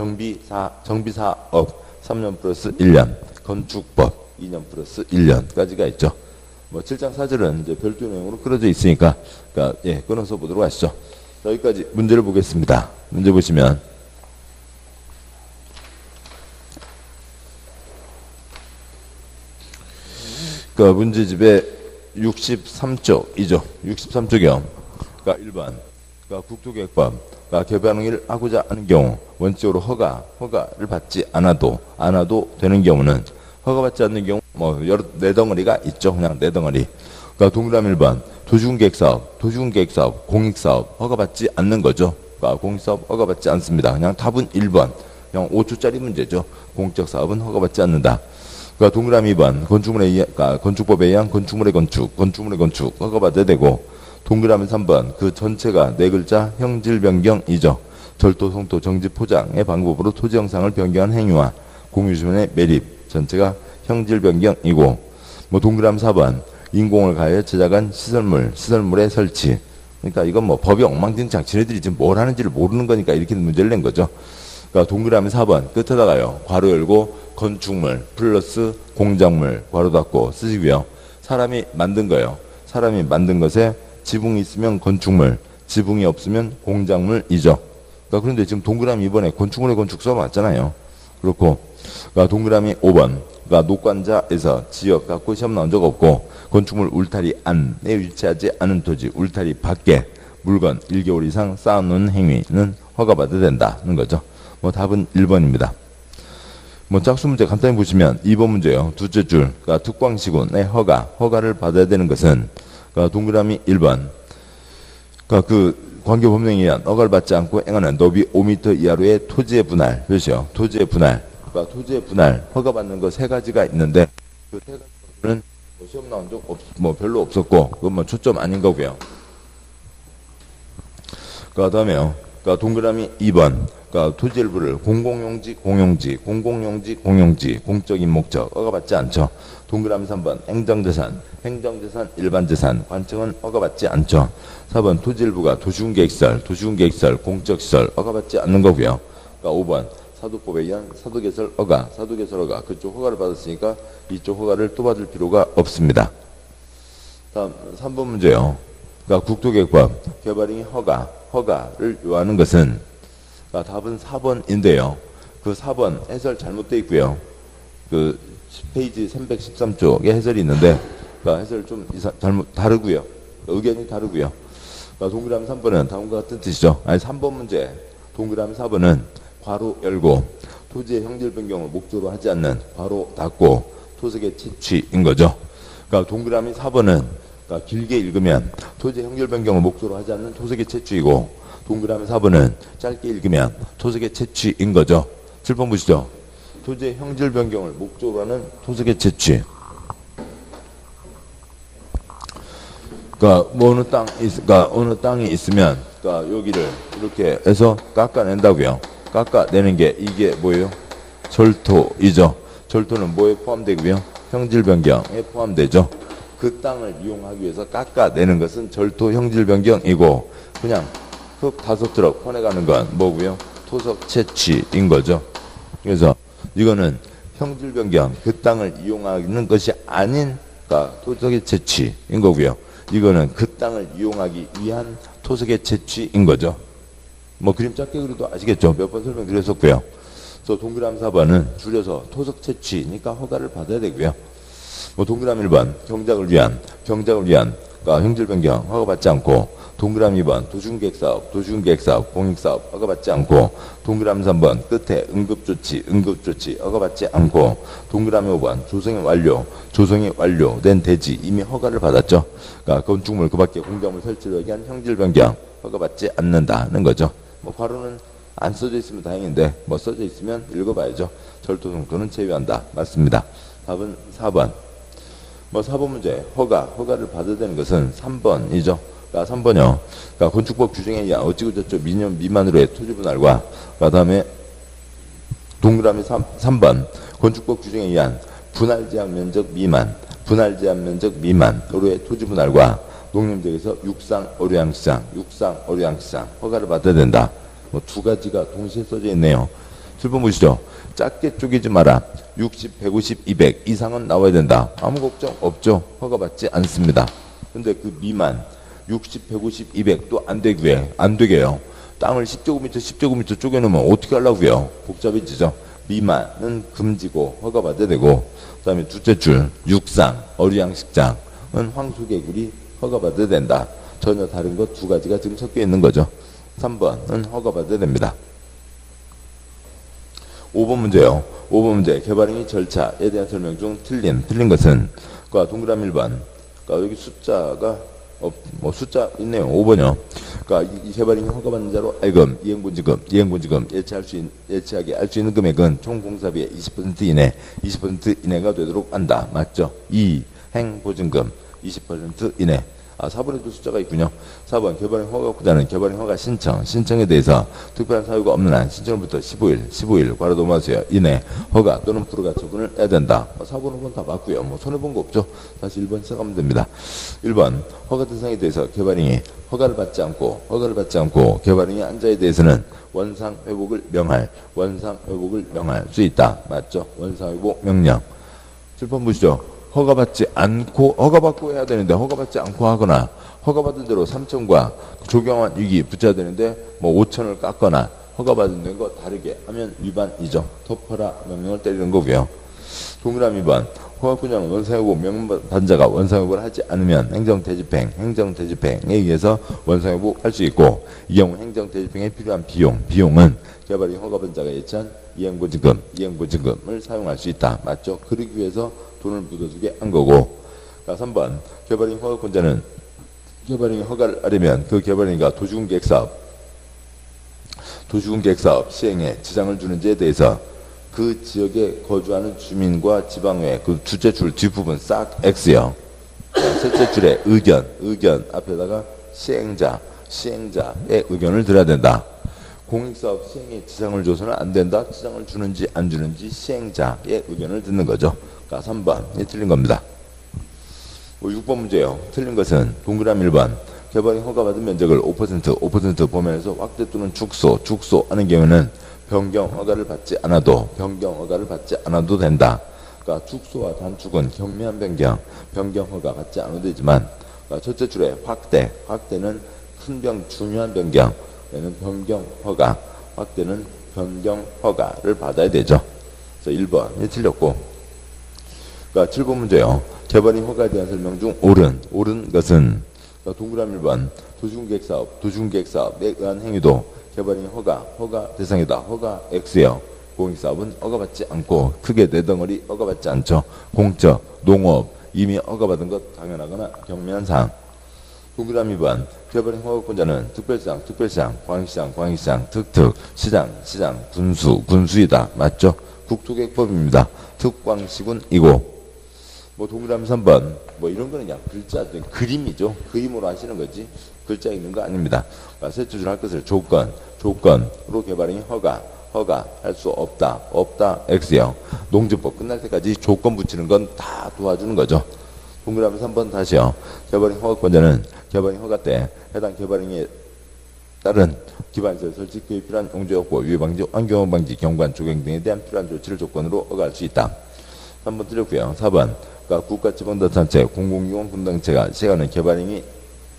정비사업 3년 플러스 1년. 건축법 2년 플러스 1년까지가 있죠. 7장 4절은 이제 별도 내용으로 끌어져 있으니까, 그러니까 끊어서 보도록 하시죠. 자, 여기까지 문제를 보겠습니다. 문제 보시면 그러니까 문제집에 63쪽이죠. 63쪽이요. 그러니까 1번. 그러니까 국토계획법. 그러니까 개발행위를 하고자 하는 경우 원칙적으로 허가를 받지 않아도 되는 경우는, 허가받지 않는 경우 여러 네 덩어리가 있죠. 그냥 네 덩어리. 그러니까 동그라미 1번 도시군계획사업, 공익사업 허가받지 않는 거죠. 그러니까 공익사업 허가받지 않습니다. 그냥 답은 1번. 그냥 5초짜리 문제죠. 공익적 사업은 허가받지 않는다. 그러니까 동그라미 2번 건축법에 의한 건축물의 건축 허가받아야 되고, 동그라미 3번 그 전체가 네 글자 형질 변경이죠. 절도, 성토, 정지, 포장의 방법으로 토지 형상을 변경한 행위와 공유주민의 매립 전체가 형질 변경이고, 동그라미 4번 인공을 가하여 제작한 시설물의 설치. 그러니까 이건 법이 엉망진창, 지네들이 지금 뭘 하는지를 모르는 거니까 이렇게 문제를 낸 거죠. 그러니까 동그라미 4번 끝에다가요, 괄호 열고 건축물 플러스 공작물 괄호 닫고 쓰시고요. 사람이 만든 거예요. 사람이 만든 것에 지붕이 있으면 건축물, 지붕이 없으면 공작물이죠. 그러니까 그런데 지금 동그라미 2번에 건축물의 건축 써놨잖아요. 그렇고, 그러니까 동그라미 5번 그러니까 녹관자에서 지역 갖고 시험 나온 적 없고 건축물 울타리 안에 위치하지 않은 토지 울타리 밖에 물건 1개월 이상 쌓아놓은 행위는 허가받아야 된다는 거죠. 뭐 답은 1번입니다. 뭐 짝수 문제 간단히 보시면 2번 문제요. 두째 줄, 그러니까 특광시군의 허가를 받아야 되는 것은 그러니까 동그라미 1번. 그러니까 그 관계법령에 의한 허가를 받지 않고 행하는 너비 5m 이하로의 토지의 분할, 몇이요? 토지의 분할. 그러니까 토지의 분할 허가받는 거 세 가지가 있는데 그 세 가지는 뭐 시험 나온 적 뭐 별로 없었고 그건 뭐 초점 아닌 거고요. 그 다음에요. 그러니까 동그라미 2번. 그러니까 토지 일부를 공공용지, 공용지, 공공용지, 공용지, 공적인 목적 허가받지 않죠. 동그라미 3번 행정재산, 행정재산, 일반재산, 관청은 허가받지 않죠. 4번 토지 일부가 도시군계획시설, 도시군계획시설, 공적시설 허가받지 않는 거고요. 그러니까 5번 사도법에 의한 사도개설 허가, 사도개설 허가 그쪽 허가를 받았으니까 이쪽 허가를 또 받을 필요가 없습니다. 다음 3번 문제요. 그러니까 국토계획법 개발행위 허가를 요하는 것은 그러니까 답은 4번인데요. 그 4번 해설 잘못되어 있고요. 그 페이지 313쪽에 해설이 있는데 그러니까 해설 좀 잘못 다르고요. 의견이 다르고요. 그러니까 동그라미 3번은 다음과 같은 뜻이죠. 아니 3번 문제 동그라미 4번은 괄호 열고 토지의 형질 변경을 목적으로 하지 않는 괄호 닫고 토색의 채취인 거죠. 그러니까 동그라미 4번은 그러니까 길게 읽으면 토지의 형질 변경을 목적으로 하지 않는 토색의 채취이고 동그라미 4번은 짧게 읽으면 토색의 채취인 거죠. 7번 보시죠. 토지의 형질 변경을 목적으로 하는 토색의 채취. 그러니까 뭐 어느 땅이 있으면 그러니까 여기를 이렇게 해서 깎아낸다고요. 깎아내는 게 이게 뭐예요? 절토이죠. 절토는 뭐에 포함되고요? 형질 변경에 포함되죠. 그 땅을 이용하기 위해서 깎아내는 것은 절토 형질 변경이고 그냥 흙 5트럭 퍼내가는 건 뭐고요? 토석 채취인 거죠. 그래서 이거는 형질 변경, 그 땅을 이용하는 것이 아닌 그러니까 토석의 채취인 거고요. 이거는 그 땅을 이용하기 위한 토석의 채취인 거죠. 뭐 그림 작게 그려도 아시겠죠? 몇 번 설명드렸었고요. 그래서 동그라미 4번은 줄여서 토석 채취니까 허가를 받아야 되고요. 뭐 동그라미 1번 경작을 위한 그러니까 형질 변경 허가받지 않고 동그라미 2번 도시군계획사업, 공익사업 허가받지 않고 동그라미 3번 끝에 응급조치 허가받지 않고 동그라미 5번 조성이 완료된 대지 이미 허가를 받았죠. 그러니까 건축물 그 밖에 공작물 설치를 위한 형질 변경 허가받지 않는다는 거죠. 뭐 괄호는 안 써져 있으면 다행인데 뭐 써져 있으면 읽어봐야죠. 절도 정도는 제외한다. 맞습니다. 답은 4번. 뭐 4번 문제 허가를 받아야 되는 것은 3번이죠. 그러니까 3번이요. 그러니까 건축법 규정에 의한 어찌고저쩌 미년 미만으로의 토지 분할과 그다음에 동그라미 3번 건축법 규정에 의한 분할 제한 면적 미만으로의 토지 분할과 농림지역에서 육상 어류양시장 허가를 받아야 된다. 뭐 두 가지가 동시에 써져 있네요. 7번 보시죠. 작게 쪼개지 마라. 60, 150, 200 이상은 나와야 된다. 아무 걱정 없죠. 허가받지 않습니다. 근데 그 미만 60, 150, 200도 안 되게요. 땅을 10제곱미터 쪼개놓으면 어떻게 하려고요? 복잡해지죠. 미만은 금지고 허가받아야 되고 그 다음에 둘째 줄 육상, 어류양식장은 황소개구리 허가받아야 된다. 전혀 다른 것 두 가지가 지금 섞여 있는 거죠. 3번은 허가받아야 됩니다. 5번 문제요. 5번 문제 개발행위 절차에 대한 설명 중 틀린 것은 그러니까 동그라미 1번 그러니까 여기 숫자가 뭐 숫자 있네요. 5번이요. 그러니까 이 개발행위 허가받는 자로 알금, 이행본지금 예치하게 할 수 있는 금액은 총 공사비의 20% 이내가 되도록 한다. 맞죠? 이행보증금 20% 이내. 4번에도 숫자가 있군요. 4번 개발행 허가보다는 개발행 허가 신청에 대해서 특별한 사유가 없는 한 신청부터 15일 괄호 넘어가세요. 이내 허가 또는 불허가 처분을 해야 된다. 4번, 5번 다 맞고요. 뭐 손해본 거 없죠. 다시 1번 시작하면 됩니다. 1번 허가 대상에 대해서 개발행위 허가를 받지 않고 개발행위 한 자에 대해서는 원상 회복을 명할 수 있다. 맞죠? 원상 회복 명령. 7번 보시죠. 허가받고 해야 되는데 허가받지 않고 하거나 허가받은 대로 3천과 조경한 유기 붙여야 되는데 뭐 5천을 깎거나 허가받은 거 다르게 하면 위반이죠. 덮어라 명령을 때리는 거고요. 동그라미 2번. 허가권자는 원상회복 명단자가 원상회복을 하지 않으면 행정대집행에 의해서 원상회복할 수 있고, 이 경우 행정대집행에 필요한 비용은 개발인 허가권자가 예치한 이행보증금을 사용할 수 있다. 맞죠? 그러기 위해서 돈을 묻어주게 한 거고. 3번. 개발인 허가권자는 개발인이 허가를 하려면 그 개발인과 도시군계획사업 시행에 지장을 주는지에 대해서 그 지역에 거주하는 주민과 지방의회 그 둘째 줄 뒷부분 싹 X요. 셋째 줄에 의견 앞에다가 시행자의 의견을 들어야 된다. 공익사업 시행에 지장을 줘서는 안 된다. 지장을 주는지 안 주는지 시행자의 의견을 듣는 거죠. 그러니까 3번이 틀린 겁니다. 6번 문제예요. 틀린 것은 동그라미 1번. 개발인 허가받은 면적을 5% 범위에서 확대 또는 축소 하는 경우는 변경 허가를 받지 않아도 된다. 그러니까 축소와 단축은 경미한 변경 허가 받지 않아도 되지만, 그러니까 첫째 줄에 확대는 중요한 변경, 얘는 변경 허가를 받아야 되죠. 그래서 1번이 틀렸고, 그러니까 7번 문제요. 개발인 허가에 대한 설명 중 옳은 것은, 그러니까 동그라미 1번. 도시군계획사업에 의한 행위도 개발인이 허가 대상이다. 허가 X예요. 공익사업은 허가받지 않고 크게 네 덩어리 허가받지 않죠. 공적, 농업 이미 허가받은 것 당연하거나 경미한 사항. 동그라미 2번. 개발인 허가권자는 특별시장, 광역시장, 특특, 시장, 군수이다. 맞죠? 국토계획법입니다. 특광시군이고. 동그라미 3번. 이런 거는 그냥 글자, 그림이죠. 그림으로 하시는 거지. 글자 있는 거 아닙니다. 셋째 줄 할 것을 조건으로 개발인이 허가할 수 없다. X요. 농지법 끝날 때까지 조건 붙이는 건 다 도와주는 거죠. 동그라미 3번 다시요. 개발인 허가권자는 개발인 허가 때 해당 개발인에 따른 기반시설 설치 기에 필요한 용적확보, 유해방지, 환경오염방지, 경관, 조경 등에 대한 필요한 조치를 조건으로 허가할 수 있다. 3번 틀렸고요. 4번. 그러니까 국가지방자치단체, 공공기관 분당체가 시행하는 개발행위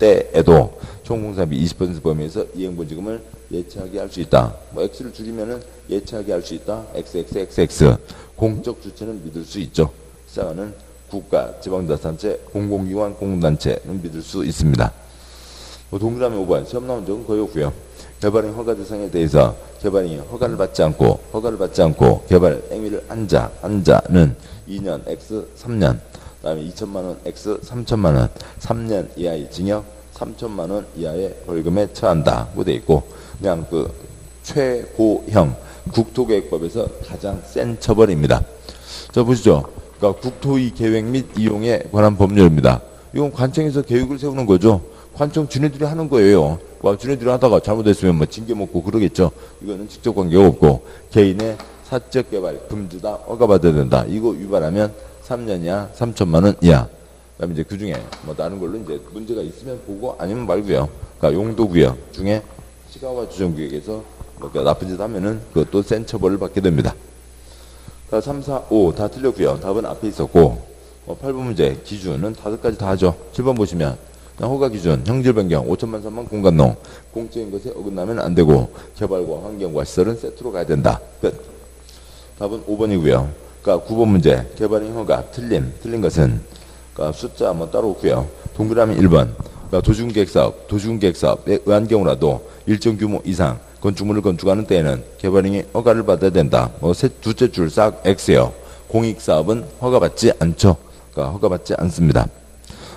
때에도 총 공사비 20% 범위에서 이행보증금을 예치하게 할 수 있다. X를 줄이면은 예치하게 할 수 있다. XXXX. 공적 주체는 믿을 수 있죠. 시작하는 국가지방자치단체, 공공기관 공공단체는 믿을 수 있습니다. 동그라미 5번. 시험 나온 적은 거의 없고요. 개발행 허가 대상에 대해서 개발행위 허가를 받지 않고 개발 행위를 한 자는 2년 X 3년, 그 다음에 2천만 원 X 3천만 원, 3년 이하의 징역, 3천만 원 이하의 벌금에 처한다고 돼 있고, 그냥 최고형 국토계획법에서 가장 센 처벌입니다. 자 보시죠. 그러니까 국토의 계획 및 이용에 관한 법률입니다. 이건 관청에서 계획을 세우는 거죠. 관청 지네들이 하는 거예요. 지네들이 하다가 잘못했으면 징계 먹고 그러겠죠. 이거는 직접 관계가 없고, 개인의 사적 개발 금지다, 허가받아야 된다. 이거 위반하면 3년 이하 3천만 원 이하. 그다음에 이제 그 중에 다른 걸로 이제 문제가 있으면 보고 아니면 말고요. 그러니까 용도구역 중에 시가와 주정구역에서 나쁜 짓 하면은 그것도 센 처벌을 받게 됩니다. 3, 4, 5 다 틀렸고요. 답은 앞에 있었고, 8번 문제 기준은 5가지 다 하죠. 7번 보시면 허가 기준, 형질 변경, 5천만 3만 공간농, 공적인 것에 어긋나면 안 되고, 개발과 환경과 시설은 세트로 가야 된다. 끝. 답은 5번이고요. 그러니까 9번 문제 개발인 허가 틀린 것은, 그러니까 숫자 한번 따로 없고요. 동그라미 1번. 그러니까 도시군계획사업에 의한 경우라도 일정 규모 이상 건축물을 건축하는 때에는 개발인이 허가를 받아야 된다. 둘째 줄 싹 X예요. 공익사업은 허가받지 않죠. 그러니까 허가받지 않습니다.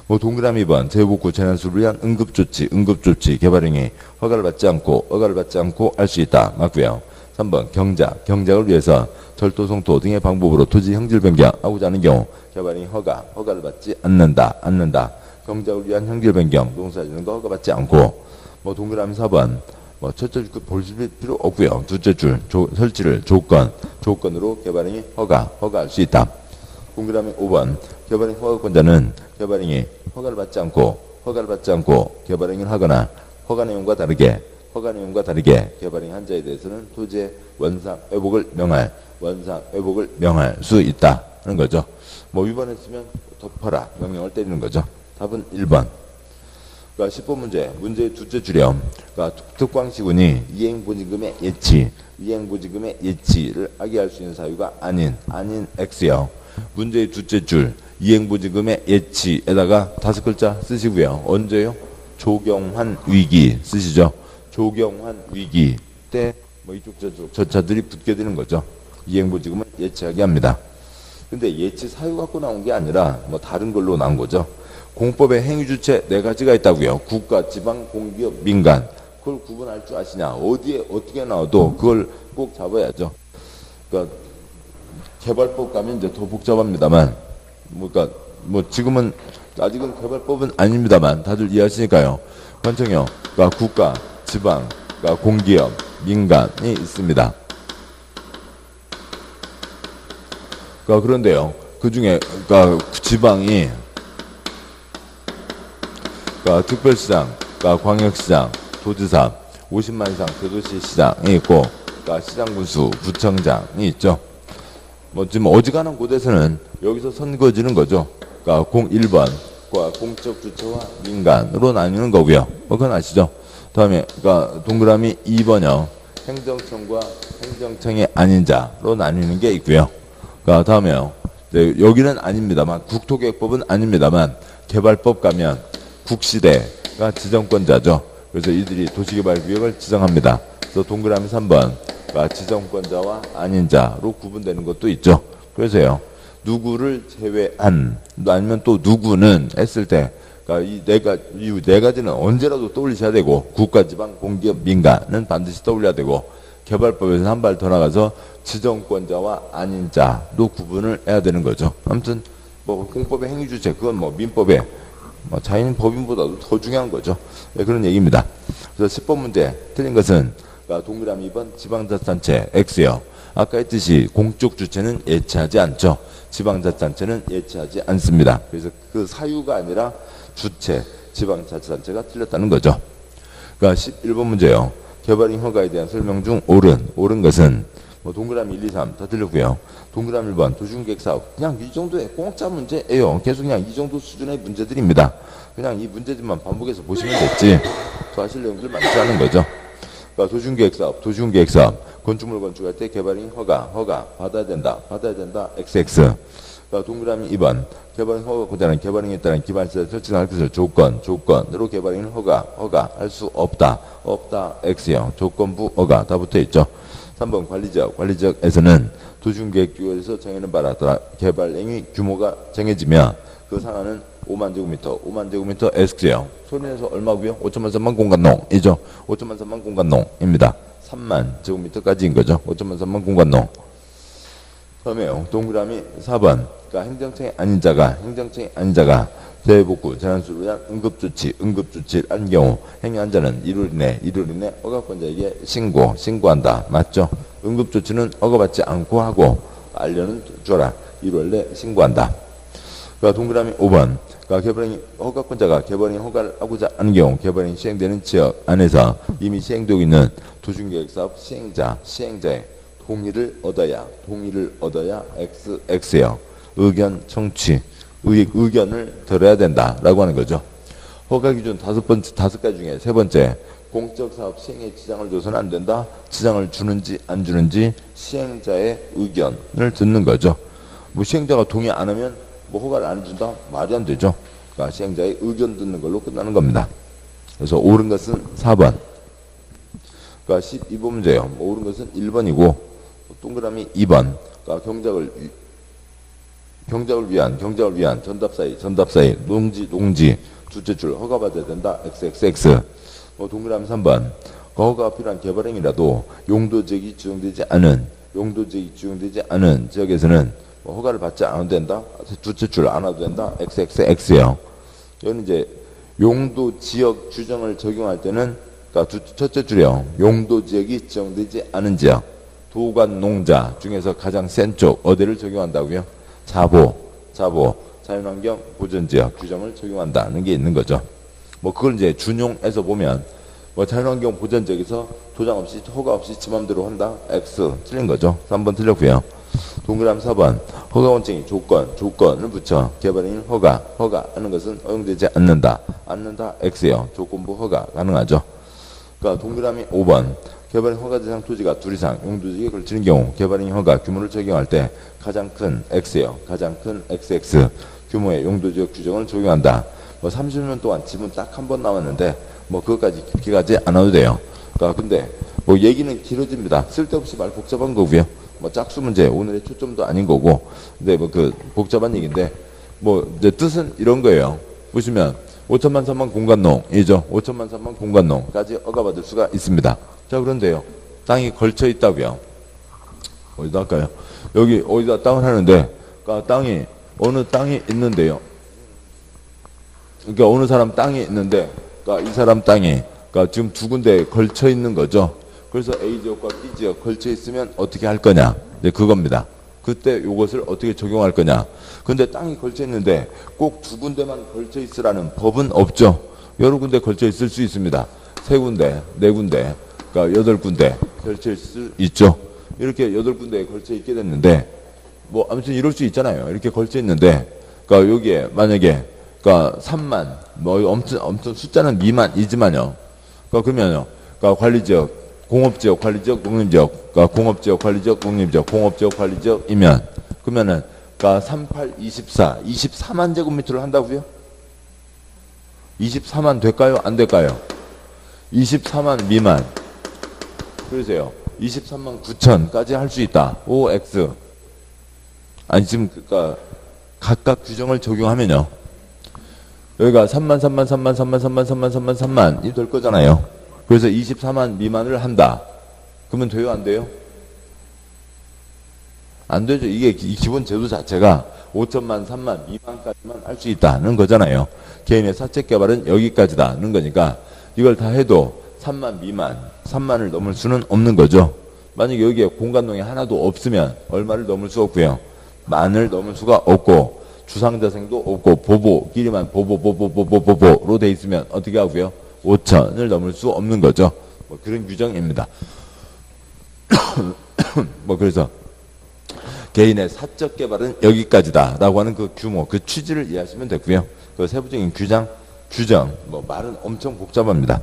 동그라미 2번. 재해복구 재난수를 위한 응급조치 개발행위 허가를 받지 않고 할 수 있다. 맞고요. 3번. 경작을 위해서 절도, 성토 등의 방법으로 토지 형질 변경하고자 하는 경우 개발행위 허가를 받지 않는다. 경작을 위한 형질 변경, 농사짓는 거 허가받지 않고. 동그라미 4번. 첫째 줄 보실 필요 없고요. 둘째 줄 설치를 조건으로 개발행위 허가할 수 있다. 동그라미 5번. 개발행위 허가권자는 개발행위 허가를 받지 않고 개발행위를 하거나 허가 내용과 다르게 개발행위 한 자에 대해서는 토지의 원상 회복을 명할 수 있다는 거죠. 위반했으면 덮어라 명령을 때리는 거죠. 답은 1번. 그러니까 10번 문제의 둘째 줄이요. 그러니까 특광시군이 이행보증금의 예치를 하게 할 수 있는 사유가 아닌 X요. 문제의 둘째 줄 이행보지금의 예치에다가 5글자 쓰시고요. 언제요? 조경환 위기 쓰시죠. 조경환 위기 때 뭐 이쪽 저쪽 저차들이 붙게 되는 거죠. 이행보지금은 예치하게 합니다. 근데 예치 사유 갖고 나온 게 아니라 뭐 다른 걸로 나온 거죠. 공법에 행위주체 4가지가 있다고요. 국가, 지방, 공기업, 민간. 그걸 구분할 줄 아시냐? 어디에 어떻게 나와도 그걸 꼭 잡아야죠. 그러니까 개발법 가면 이제 더 복잡합니다만, 그러니까 뭐 지금은 아직은 개발법은 아닙니다만 다들 이해하시니까요. 관청형, 그러니까 국가, 지방, 그러니까 공기업, 민간이 있습니다. 그러니까 그런데요. 그 중에 그러니까 지방이 그러니까 특별시장, 그러니까 광역시장, 도지사, 50만 이상 대도시 시장이 있고, 그러니까 시장군수, 구청장이 있죠. 뭐 지금 어지간한 곳에서는 여기서 선거지는 거죠. 그러니까 1번 공적 주체와 민간으로 나뉘는 거고요. 뭐 그건 아시죠? 다음에 그러니까 동그라미 2번요. 행정청과 행정청이 아닌 자로 나뉘는 게 있고요. 그러니까 다음에요. 네, 여기는 아닙니다만 국토계획법은 아닙니다만 개발법 가면 국시대가 지정권자죠. 그래서 이들이 도시개발구역을 지정합니다. 그래서 동그라미 3번 지정권자와 아닌 자로 구분되는 것도 있죠. 그래서요. 누구를 제외한 아니면 또 누구는 했을 때 그러니까 이 네 가지는 언제라도 떠올리셔야 되고 국가, 지방, 공기업, 민간은 반드시 떠올려야 되고 개발법에서 한 발 더 나가서 지정권자와 아닌 자도 구분을 해야 되는 거죠. 아무튼 뭐 공법의 행위주체 그건 뭐 민법에 뭐 자연 법인보다도 더 중요한 거죠. 네, 그런 얘기입니다. 그래서 10번 문제 틀린 것은 그러니까 동그라미 2번 지방자치단체 X요. 아까 했듯이 공적 주체는 예치하지 않죠. 지방자치단체는 예치하지 않습니다. 그래서 그 사유가 아니라 주체, 지방자치단체가 틀렸다는 거죠. 그러니까 11번 문제요. 개발인 허가에 대한 설명 중 옳은 것은 뭐 동그라미 1, 2, 3 다 틀렸고요. 동그라미 1번 도시계획사업 그냥 이 정도의 공짜 문제예요. 계속 그냥 이 정도 수준의 문제들입니다. 그냥 이 문제들만 반복해서 보시면 됐지 더 하실 내용들 많지 않은 거죠. 그러니까 도시계획사업 건축물 건축할 때 개발인 허가 받아야 된다 XX. 그러니까 동그라미 2번 개발인 허가권자는 개발인에 따른 기반시설 설치할 것을 조건으로 개발인 허가 할 수 없다 X요. 조건부 허가 다 붙어 있죠. 3번 관리지역에서는 도시계획규칙에서 정해는 바라 개발행위 규모가 정해지면 그 상한은 5만 제곱미터 X요. 소리내서 얼마고요? 5천만 3만 공간농이죠. 5천만 3만 공간농입니다. 3만 제곱미터까지인 거죠. 5천만 3만 공간농. 다음에요. 동그라미 4번. 그러니까 행정청이 아닌 자가 재해복구, 재난수로 위한 응급조치를 한 경우 행위한 자는 1월 이내 허가권자에게 신고한다. 맞죠? 응급조치는 허가받지 않고 하고 알려는 줘라. 1월 내 신고한다. 그러니까 동그라미 5번. 그러니까 개발인 허가권자가 개발인 허가를 하고자 하는 경우 개발인 시행되는 지역 안에서 이미 시행되고 있는 도시계획사업 시행자의 동의를 얻어야 XX요. 의견 청취, 의견을 들어야 된다라고 하는 거죠. 허가 기준 5가지 중에 3번째, 공적사업 시행에 지장을 줘서는 안 된다. 지장을 주는지 안 주는지 시행자의 의견을 듣는 거죠. 뭐 시행자가 동의 안 하면 뭐 허가를 안 준다? 말이 안 되죠. 그러니까 시행자의 의견 듣는 걸로 끝나는 겁니다. 그래서 옳은 것은 4번. 그러니까 12번 문제예요. 뭐 옳은 것은 1번이고 동그라미 2번. 그러니까 경작을 위한 전답사이 농지 둘째 줄 허가받아야 된다 XXX. 뭐 동그라미 3번. 그 허가가 필요한 개발행위라도 용도지역이 지정되지 않은 지역에서는 뭐 허가를 받지 않아도 된다. 둘째 줄 안 와도 된다 XXX요. 이건 이제 용도지역 규정을 적용할 때는 그러니까 첫째 줄이요. 용도지역이 지정되지 않은 지역. 도관농자 중에서 가장 센 쪽 어디를 적용한다고요? 자연환경 보전지역 규정을 적용한다는 게 있는 거죠. 뭐 그걸 이제 준용해서 보면 뭐 자연환경 보전지역에서 도장 없이 허가 없이 지 맘대로 한다. X 틀린 거죠. 3번 틀렸고요. 동그라미 4번 허가원증이 조건을 붙여 개발인 허가 하는 것은 허용되지 않는다 X요. 조건부 허가 가능하죠. 그러니까 동그라미 5번. 개발인 허가 대상 토지가 둘 이상 용도지역에 걸치는 경우 개발인 허가 규모를 적용할 때 가장 큰 X요. 가장 큰 XX 규모의 용도지역 규정을 적용한다. 뭐 30년 동안 지문 딱 한 번 나왔는데 뭐 그것까지 깊게 가지 않아도 돼요. 그러니까 근데 뭐 얘기는 길어집니다. 쓸데없이 말 복잡한 거고요. 뭐 짝수 문제 오늘의 초점도 아닌 거고. 근데 뭐 그 복잡한 얘기인데 뭐 이제 뜻은 이런 거예요. 보시면 5천만 3만 공간농이죠. 5천만 3만 공간농까지 허가받을 수가 있습니다. 자, 그런데요. 땅이 걸쳐 있다고요. 어디다 할까요? 여기 어디다 땅을 하는데, 그러니까 땅이 어느 땅이 있는데요. 그러니까 어느 사람 땅이 있는데, 그러니까 이 사람 땅이 그러니까 지금 두 군데에 걸쳐 있는 거죠. 그래서 A 지역과 B 지역 걸쳐 있으면 어떻게 할 거냐? 네, 그겁니다. 그때 이것을 어떻게 적용할 거냐? 근데 땅이 걸쳐 있는데 꼭 두 군데만 걸쳐 있으라는 법은 없죠. 여러 군데 걸쳐 있을 수 있습니다. 세 군데, 네 군데, 그러니까 8군데 걸쳐 있을 수 있죠. 이렇게 8군데에 걸쳐 있게 됐는데 뭐 아무튼 이럴 수 있잖아요. 이렇게 걸쳐 있는데 그러니까 여기에 만약에 그러니까 3만 뭐 엄청 숫자는 미만이지만요. 그러니까 그러면요. 그러니까 관리지역 공업지역, 관리지역, 농림지역, 그러니까 공업지역, 관리지역, 농림지역, 공업지역, 관리지역이면 그러면은 그러니까 38, 24, 24만 제곱미터를 한다고요? 24만 될까요? 안 될까요? 24만 미만. 그러세요. 23만 9천까지 할 수 있다. OX. 아니 지금 그러니까 각각 규정을 적용하면요. 여기가 3만이 될 거잖아요. 그래서 24만 미만을 한다. 그러면 돼요? 안 돼요? 안 되죠. 이게 기본 제도 자체가 5천만, 3만 미만까지만 할 수 있다는 거잖아요. 개인의 사채 개발은 여기까지다는 거니까 이걸 다 해도 3만 미만, 3만을 넘을 수는 없는 거죠. 만약에 여기에 공간농이 하나도 없으면 얼마를 넘을 수 없고요. 만을 넘을 수가 없고 주상자생도 없고 보보끼리만 보보로 돼 있으면 어떻게 하고요? 5천을 넘을 수 없는 거죠. 뭐 그런 규정입니다. 뭐 그래서 개인의 사적 개발은 여기까지다 라고 하는 그 규모, 그 취지를 이해하시면 되고요. 그 세부적인 규정, 뭐 말은 엄청 복잡합니다.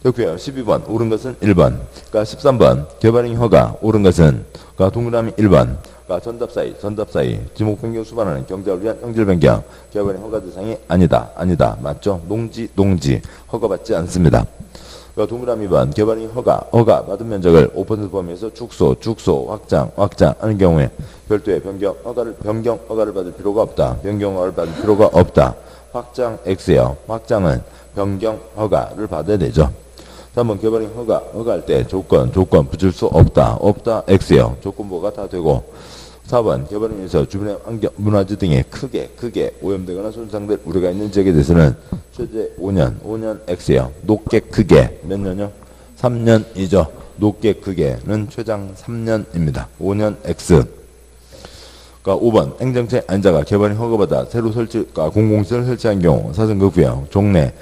됐고요. 12번 옳은 것은 1번. 그러니까 13번 개발인 허가 옳은 것은 그러니까 동그라미 1번. 그러니까 전답 사이 지목 변경 수반하는 경작을 위한 형질 변경 개발인 허가 대상이 아니다 맞죠? 농지 허가받지 않습니다. 그러니까 동그라미 2번 개발인 허가 받은 면적을 5% 범위에서 축소 확장 하는 경우에 별도의 변경 허가를 받을 필요가 없다. 변경 허가를 받을 필요가 없다. 확장 X예요. 확장은 변경 허가를 받아야 되죠. 3번 개발인 허가할 때 조건 붙일 수 없다 X예요. 조건부가 다 되고 4번 개발인에서 주변의 환경, 문화재 등에 크게 오염되거나 손상될 우려가 있는 지역에 대해서는 최대 5년 X예요. 높게 크게 몇 년요? 3년이죠. 높게 크게는 최장 3년입니다. 5년 X. 그러니까 5번 행정처의 안자가 개발인 허가받아 새로 공공시설을 설치한 경우 사전급부요. 종래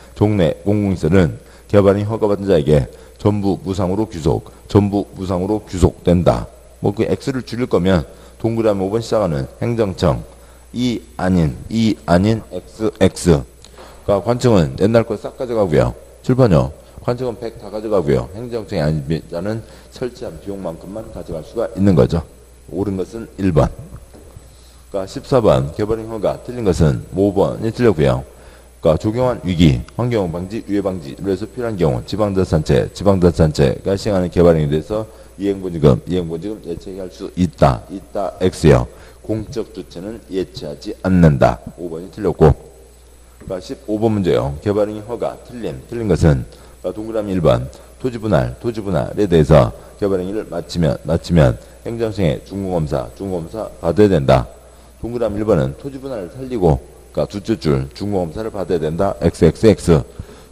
공공시설은 개발인 허가받은 자에게 전부 무상으로 귀속된다. 뭐 그 X를 줄일 거면 동그라미 5번 시작하는 행정청 이 아닌 XX. 그러니까 관청은 옛날 거 싹 가져가고요. 7번요. 관청은 100 다 가져가고요. 행정청이 아닌 자는 설치한 비용만큼만 가져갈 수가 있는 거죠. 옳은 것은 1번. 그러니까 14번 개발인 허가 틀린 것은 5번이 틀렸고요. 그러니까 조경환 위기, 환경 방지, 유해 방지를 위해서 필요한 경우 지방자치단체가 시행하는 개발행위에 대해서 이행보지금 예치할 수 있다 X요. 공적 조치는 예치하지 않는다. 5번이 틀렸고. 그러니까 15번 문제요. 개발행위 허가 틀린 것은 그러니까 동그라미 1번 토지분할에 대해서 개발행위를 마치면 행정청의 중공검사 받아야 된다. 동그라미 1번은 토지분할을 살리고 그러니까 둘째 줄 중공검사를 받아야 된다. XXX.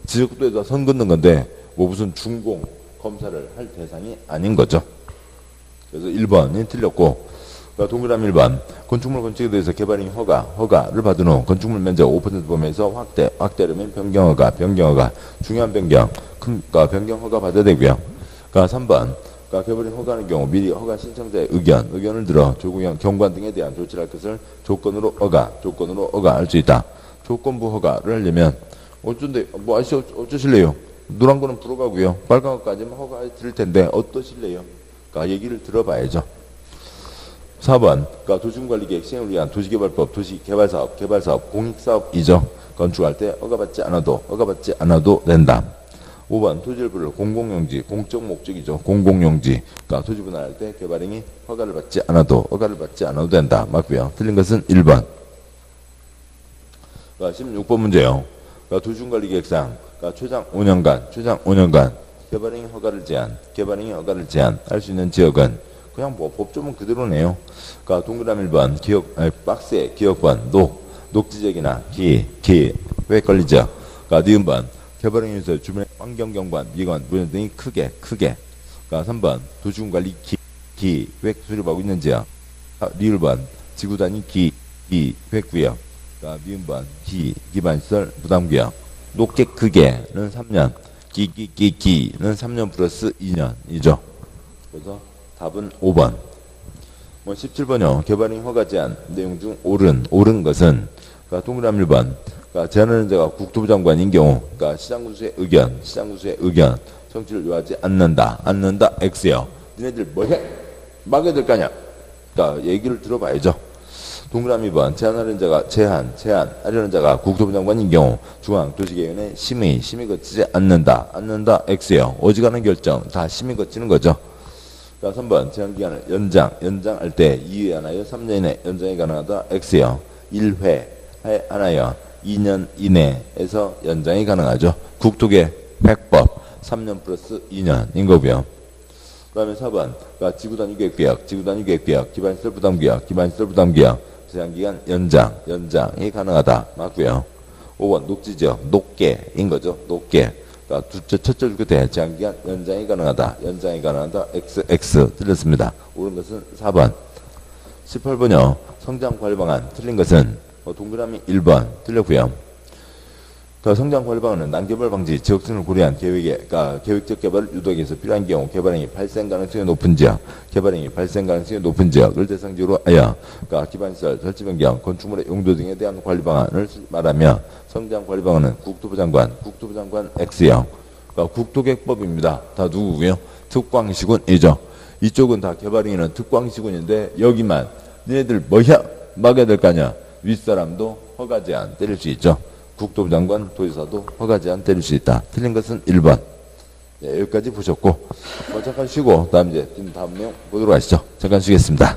지역도에다 선 긋는 건데 뭐 무슨 중공 검사를 할 대상이 아닌 거죠. 그래서 1번이 틀렸고 그러니까 동그라미 1번 건축물 건축에 대해서 개발인 허가를 받은 후 건축물 면적 5% 범위에서 확대하려면 변경허가 중요한 변경 그러니까 변경허가 받아야 되고요. 그러니까 3번 그러니까 개발인 허가하는 경우 미리 허가 신청자의 의견을 들어 조구형 경관 등에 대한 조치를 할 것을 조건으로 허가할 수 있다. 조건부 허가를 하려면 어쩐데 뭐 어쩌실래요? 노란 거는 불어가고요. 빨간 거까지는 허가 드릴 텐데 어떠실래요? 그러니까 얘기를 들어봐야죠. 4번, 그러니까 도시군관리계획 시행을 위한 도시개발법, 도시개발사업, 공익사업이죠. 건축할 때 허가받지 않아도 된다. 5번, 토지를 부를 공공용지, 공적 목적이죠. 공공용지. 그러니까 토지 분할할 때 개발행위 허가를 받지 않아도 된다. 맞고요. 틀린 것은 1번. 그러니까 16번 문제요. 그러니까 도시군관리계획상 그러니까 최장 5년간 개발행위 허가를 제한할 수 있는 지역은 그냥 뭐 법조문 그대로네요. 그러니까 동그라미 1번 박스에 기역번 녹지적이나 왜 걸리죠? 그러니까 니은번 개발행위에서 주변의 환경경관, 미관, 물건 등이 크게. 그러니까 3번 도시군관리 왜 수립하고 있는 지역. 리을번 지구단위 획구역. 그러니까 미은번 기반시설 부담구역. 높게 크게는 3년, 기는 3년 플러스 2년이죠. 그래서 답은 5번. 17번요. 개발행위 허가 제한 내용 중 옳은 것은 그러니까 동그라미 1번. 그러니까 제한하는 자가 국토부 장관인 경우, 그러니까 시장군수의 의견 성취를 요하지 않는다. X요. 니네들 뭐 해? 막아야 될 거 아니야? 그러니까 얘기를 들어봐야죠. 동그라미 2번. 제한하려는 자가 국토부 장관인 경우 중앙도시계획원의 심의 거치지 않는다. X요. 어지간한 결정 다 심의 거치는 거죠. 자, 3번 제한기간을 연장할 때 2회 하나요 3년 이내 연장이 가능하다. X요. 1회 하나요 2년 이내에서 연장이 가능하죠. 국토계획법 3년 플러스 2년인 거고요. 그 다음에 4번 그러니까 지구단위 계획구역 기반시설 부담구역 제한기간 연장이 가능하다. 맞고요. 5번 녹지지역 높게인 거죠. 높게. 그러니까 첫째 줄 끝에 제한기간 연장이 가능하다. XX 틀렸습니다. 옳은 것은 4번. 18번요. 성장관리방안 틀린 것은 동그라미 1번 틀렸고요. 그러니까 성장관리방안은 난개발 방지, 지역성을 고려한 그러니까 계획적 개발을 유도하기 위해서 필요한 경우 개발행위 발생 가능성이 높은 지역을 대상지로 하여 그러니까 기반시설, 설치 변경, 건축물의 용도 등에 대한 관리방안을 말하며 성장관리방안은 국토부 장관 X형. 그러니까 국토계획법입니다. 다 누구고요? 특광시군이죠. 이쪽은 다 개발행위는 특광시군인데 여기만 니네들 막아야 될 거 아니야. 윗사람도 허가 제한 때릴 수 있죠. 국토부 장관, 도지사도 허가 제한 때릴 수 있다. 틀린 것은 1번. 네, 여기까지 보셨고 잠깐 쉬고 다음 내용 보도록 하시죠. 잠깐 쉬겠습니다.